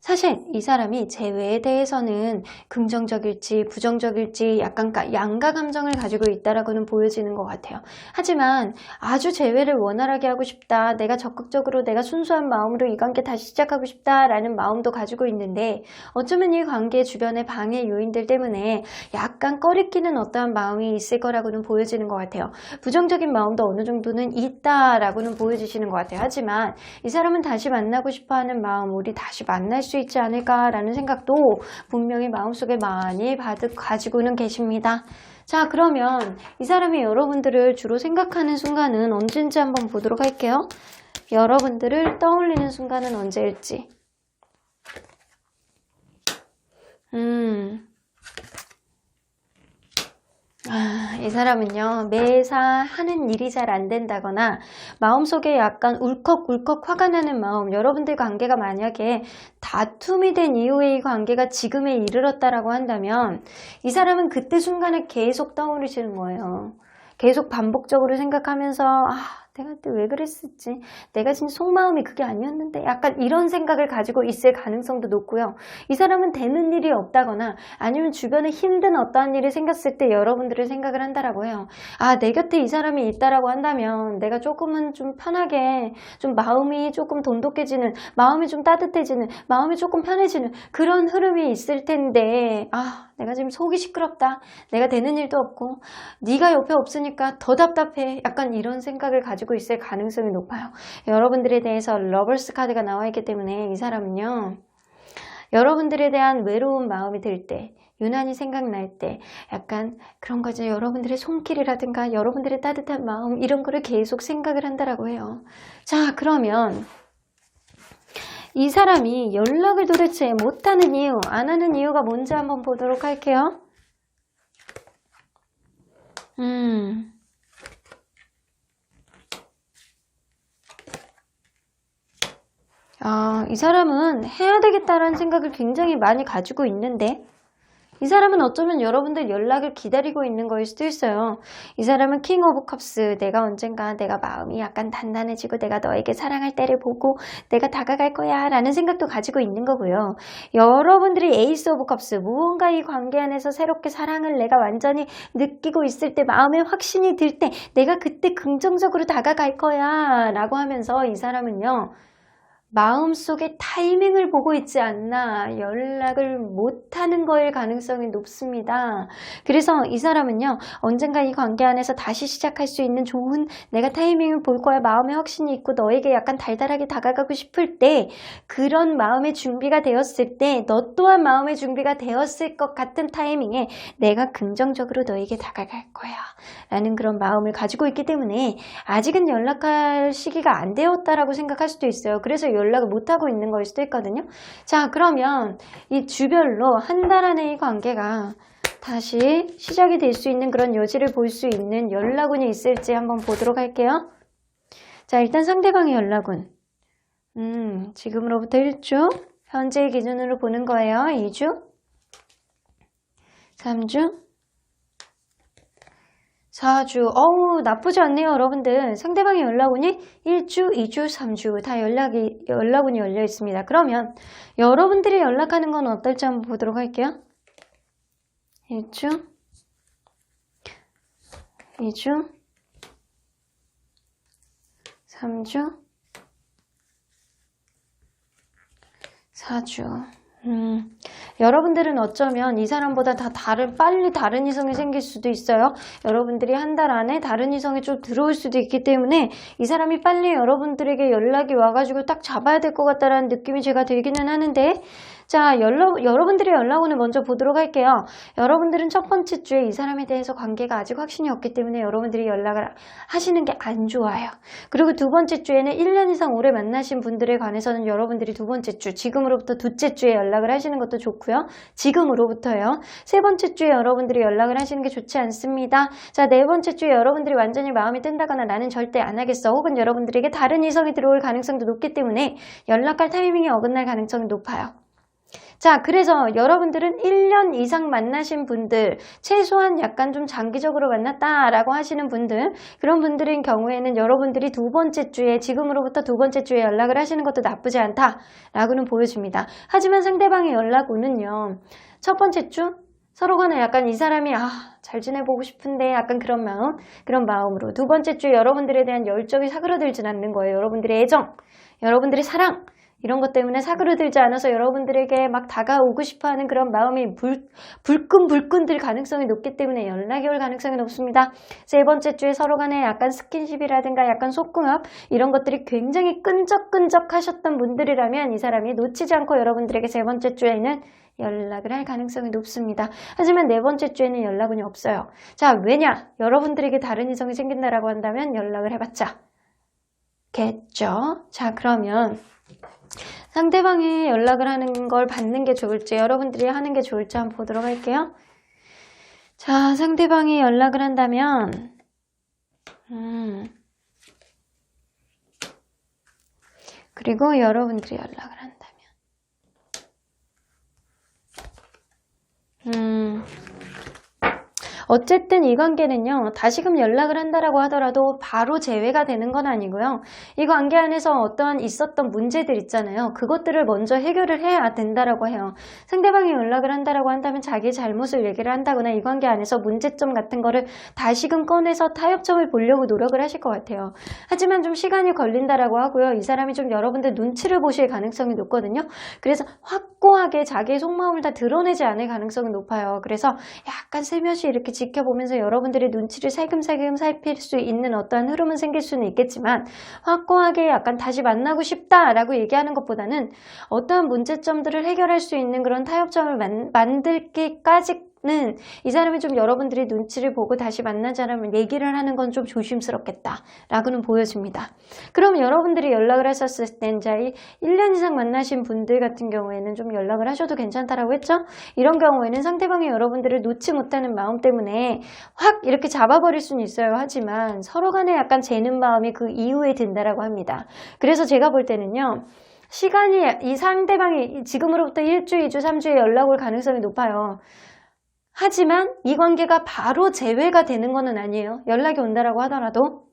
사실 이 사람이 재회에 대해서는 긍정적일지 부정적일지 약간 양가 감정을 가지고 있다라고는 보여지는 것 같아요. 하지만 아주 재회를 원활하게 하고 싶다, 내가 적극적으로 내가 순수한 마음으로 이 관계 다시 시작하고 싶다라는 마음도 가지고 있는데 어쩌면 이 관계 주변의 방해 요인들 때문에 약간 꺼리끼는 어떠한 마음이 있을 거라고는 보여지는 것 같아요. 부정적인 마음도 어느 정도는 있다라고는 보여지시는 것 같아요. 하지만 이 사람은 다시 만나고 싶어하는 마음, 우리 다시 만날 수 있지 않을까라는 생각도 분명히 마음속에 많이 가지고는 계십니다. 자, 그러면 이 사람이 여러분들을 주로 생각하는 순간은 언제인지 한번 보도록 할게요. 여러분들을 떠올리는 순간은 언제일지. 이 사람은요, 매사 하는 일이 잘 안 된다거나 마음속에 약간 울컥울컥 화가 나는 마음, 여러분들 관계가 만약에 다툼이 된 이후에 이 관계가 지금에 이르렀다라고 한다면 이 사람은 그때 순간에 계속 떠오르시는 거예요. 계속 반복적으로 생각하면서 내가 그때 왜 그랬을지, 내가 진짜 속마음이 그게 아니었는데, 약간 이런 생각을 가지고 있을 가능성도 높고요. 이 사람은 되는 일이 없다거나 아니면 주변에 힘든 어떠한 일이 생겼을 때 여러분들을 생각을 한다라고 해요. 내 곁에 이 사람이 있다라고 한다면 내가 조금은 좀 편하게, 좀 마음이 조금 돈독해지는, 마음이 좀 따뜻해지는, 마음이 조금 편해지는 그런 흐름이 있을 텐데 내가 지금 속이 시끄럽다, 내가 되는 일도 없고 네가 옆에 없으니까 더 답답해, 약간 이런 생각을 가지고 있을 가능성이 높아요. 여러분들에 대해서 러버스 카드가 나와 있기 때문에 이 사람은요, 여러분들에 대한 외로운 마음이 들 때, 유난히 생각날 때 약간 그런 거죠. 여러분들의 손길이라든가 여러분들의 따뜻한 마음, 이런 거를 계속 생각을 한다라고 해요. 자, 그러면 이 사람이 연락을 도대체 못하는 이유, 안 하는 이유가 뭔지 한번 보도록 할게요. 이 사람은 해야 되겠다라는 생각을 굉장히 많이 가지고 있는데 이 사람은 어쩌면 여러분들 연락을 기다리고 있는 거일 수도 있어요. 이 사람은 킹 오브 컵스, 내가 언젠가 내가 마음이 약간 단단해지고 내가 너에게 사랑할 때를 보고 내가 다가갈 거야 라는 생각도 가지고 있는 거고요. 여러분들이 에이스 오브 컵스, 무언가 이 관계 안에서 새롭게 사랑을 내가 완전히 느끼고 있을 때, 마음에 확신이 들 때 내가 그때 긍정적으로 다가갈 거야 라고 하면서 이 사람은요, 마음속에 타이밍을 보고 있지 않나, 연락을 못하는 거일 가능성이 높습니다. 그래서 이 사람은요, 언젠가 이 관계 안에서 다시 시작할 수 있는 좋은, 내가 타이밍을 볼 거야, 마음에 확신이 있고 너에게 약간 달달하게 다가가고 싶을 때, 그런 마음의 준비가 되었을 때, 너 또한 마음의 준비가 되었을 것 같은 타이밍에 내가 긍정적으로 너에게 다가갈 거야 라는 그런 마음을 가지고 있기 때문에 아직은 연락할 시기가 안 되었다라고 생각할 수도 있어요. 그래서 연락을 못하고 있는 거일 수도 있거든요. 자, 그러면 이 주별로 한 달 안에 이 관계가 다시 시작이 될 수 있는 그런 여지를 볼 수 있는 연락운이 있을지 한번 보도록 할게요. 자, 일단 상대방의 연락운. 지금으로부터 1주, 현재 기준으로 보는 거예요. 2주, 3주, 4주. 어우, 나쁘지 않네요, 여러분들. 상대방의 연락운이 1주, 2주, 3주 다 연락운이 열려 있습니다. 그러면 여러분들이 연락하는 건 어떨지 한번 보도록 할게요. 1주, 2주, 3주, 4주. 여러분들은 어쩌면 이 사람보다 빨리 다른 이성이 생길 수도 있어요. 여러분들이 한 달 안에 다른 이성이 좀 들어올 수도 있기 때문에 이 사람이 빨리 여러분들에게 연락이 와가지고 딱 잡아야 될 것 같다라는 느낌이 제가 들기는 하는데, 자, 여러분들의 연락운을 먼저 보도록 할게요. 여러분들은 첫 번째 주에 이 사람에 대해서 관계가 아직 확신이 없기 때문에 여러분들이 연락을 하시는 게 안 좋아요. 그리고 두 번째 주에는 1년 이상 오래 만나신 분들에 관해서는 여러분들이 두 번째 주, 지금으로부터 둘째 주에 연락을 하시는 것도 좋고요. 지금으로부터요. 세 번째 주에 여러분들이 연락을 하시는 게 좋지 않습니다. 자, 네 번째 주에 여러분들이 완전히 마음이 뜬다거나 나는 절대 안 하겠어, 혹은 여러분들에게 다른 이성이 들어올 가능성도 높기 때문에 연락할 타이밍이 어긋날 가능성이 높아요. 자, 그래서 여러분들은 1년 이상 만나신 분들, 최소한 약간 좀 장기적으로 만났다라고 하시는 분들, 그런 분들인 경우에는 여러분들이 두 번째 주에, 지금으로부터 두 번째 주에 연락을 하시는 것도 나쁘지 않다라고는 보여집니다. 하지만 상대방의 연락운은요, 첫 번째 주 서로 간에 약간 이 사람이 잘 지내보고 싶은데 약간 그런 마음으로, 두 번째 주에 여러분들에 대한 열정이 사그러들진 않는 거예요. 여러분들의 애정, 여러분들의 사랑, 이런 것 때문에 사그러들지 않아서 여러분들에게 막 다가오고 싶어하는 그런 마음이 불끈 들 가능성이 높기 때문에 연락이 올 가능성이 높습니다. 세 번째 주에 서로 간에 약간 스킨십이라든가 약간 속궁합, 이런 것들이 굉장히 끈적끈적 하셨던 분들이라면 이 사람이 놓치지 않고 여러분들에게 세 번째 주에는 연락을 할 가능성이 높습니다. 하지만 네 번째 주에는 연락운이 없어요. 자, 왜냐? 여러분들에게 다른 이성이 생긴다라고 한다면 연락을 해봤자 겠죠. 자, 그러면 상대방이 연락을 하는 걸 받는 게 좋을지, 여러분들이 하는 게 좋을지 한번 보도록 할게요. 자, 상대방이 연락을 한다면 그리고 여러분들이 연락을 한다면 어쨌든 이 관계는요, 다시금 연락을 한다라고 하더라도 바로 재회가 되는 건 아니고요. 이 관계 안에서 어떠한 있었던 문제들 있잖아요. 그것들을 먼저 해결을 해야 된다라고 해요. 상대방이 연락을 한다라고 한다면 자기의 잘못을 얘기를 한다거나 이 관계 안에서 문제점 같은 거를 다시금 꺼내서 타협점을 보려고 노력을 하실 것 같아요. 하지만 좀 시간이 걸린다라고 하고요. 이 사람이 좀 여러분들 눈치를 보실 가능성이 높거든요. 그래서 확고하게 자기의 속마음을 다 드러내지 않을 가능성이 높아요. 그래서 약간 슬며시 이렇게 지켜보면서 여러분들의 눈치를 살금살금 살필 수 있는 어떠한 흐름은 생길 수는 있겠지만, 확고하게 약간 다시 만나고 싶다라고 얘기하는 것보다는 어떠한 문제점들을 해결할 수 있는 그런 타협점을 만들기까지 이 사람이 좀 여러분들이 눈치를 보고 다시 만나자라면 얘기를 하는 건 좀 조심스럽겠다 라고는 보여집니다. 그럼 여러분들이 연락을 하셨을 땐, 자, 1년 이상 만나신 분들 같은 경우에는 좀 연락을 하셔도 괜찮다라고 했죠? 이런 경우에는 상대방이 여러분들을 놓지 못하는 마음 때문에 확 이렇게 잡아버릴 수는 있어요. 하지만 서로 간에 약간 재는 마음이 그 이후에 든다라고 합니다. 그래서 제가 볼 때는요, 시간이, 이 상대방이 지금으로부터 1주, 2주, 3주에 연락 올 가능성이 높아요. 하지만 이 관계가 바로 재회가 되는 것은 아니에요. 연락이 온다라고 하더라도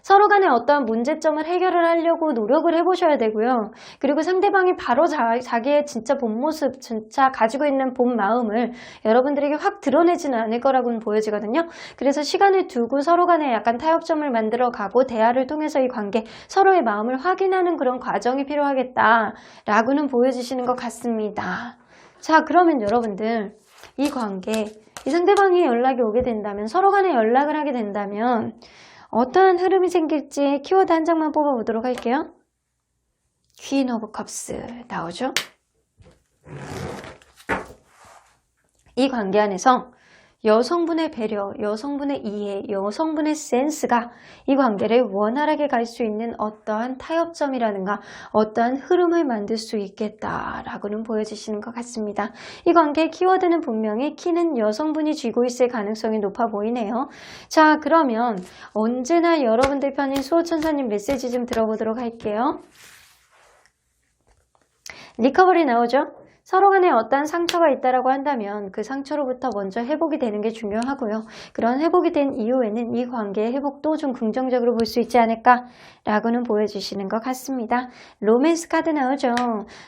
서로 간에 어떠한 문제점을 해결을 하려고 노력을 해보셔야 되고요. 그리고 상대방이 바로 자기의 진짜 본 모습, 진짜 가지고 있는 본 마음을 여러분들에게 확 드러내지는 않을 거라고는 보여지거든요. 그래서 시간을 두고 서로 간에 약간 타협점을 만들어가고 대화를 통해서 이 관계, 서로의 마음을 확인하는 그런 과정이 필요하겠다라고는 보여지시는 것 같습니다. 자, 그러면 여러분들, 이 관계, 이 상대방이 연락이 오게 된다면, 서로 간에 연락을 하게 된다면 어떠한 흐름이 생길지 키워드 한 장만 뽑아보도록 할게요. 퀸 오브 컵스 나오죠? 이 관계 안에서 여성분의 배려, 여성분의 이해, 여성분의 센스가 이 관계를 원활하게 갈 수 있는 어떠한 타협점이라든가 어떠한 흐름을 만들 수 있겠다라고는 보여지시는 것 같습니다. 이 관계의 키워드는 분명히 키는 여성분이 쥐고 있을 가능성이 높아 보이네요. 자, 그러면 언제나 여러분들 편인 수호천사님 메시지 좀 들어보도록 할게요. 리커버리 나오죠? 서로 간에 어떠한 상처가 있다라고 한다면 그 상처로부터 먼저 회복이 되는 게 중요하고요. 그런 회복이 된 이후에는 이 관계의 회복도 좀 긍정적으로 볼 수 있지 않을까라고는 보여주시는 것 같습니다. 로맨스 카드 나오죠.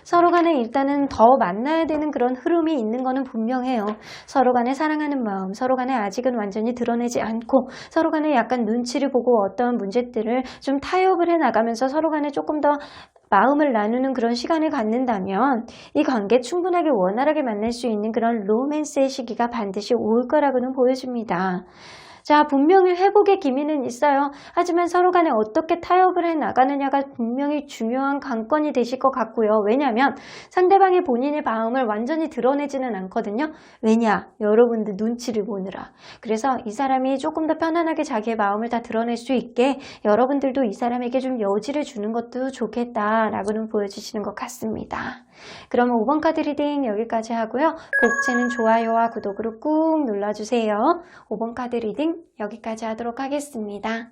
서로 간에 일단은 더 만나야 되는 그런 흐름이 있는 거는 분명해요. 서로 간에 사랑하는 마음, 서로 간에 아직은 완전히 드러내지 않고 서로 간에 약간 눈치를 보고 어떠한 문제들을 좀 타협을 해 나가면서 서로 간에 조금 더 마음을 나누는 그런 시간을 갖는다면 이 관계 충분하게 원활하게 만날 수 있는 그런 로맨스의 시기가 반드시 올 거라고는 보여줍니다. 자, 분명히 회복의 기미는 있어요. 하지만 서로 간에 어떻게 타협을 해 나가느냐가 분명히 중요한 관건이 되실 것 같고요. 왜냐하면 상대방이 본인의 마음을 완전히 드러내지는 않거든요. 왜냐? 여러분들 눈치를 보느라. 그래서 이 사람이 조금 더 편안하게 자기의 마음을 다 드러낼 수 있게 여러분들도 이 사람에게 좀 여지를 주는 것도 좋겠다라고는 보여주시는 것 같습니다. 그러면 5번 카드 리딩 여기까지 하고요. 복채는 좋아요와 구독으로 꾹 눌러주세요. 5번 카드 리딩 여기까지 하도록 하겠습니다.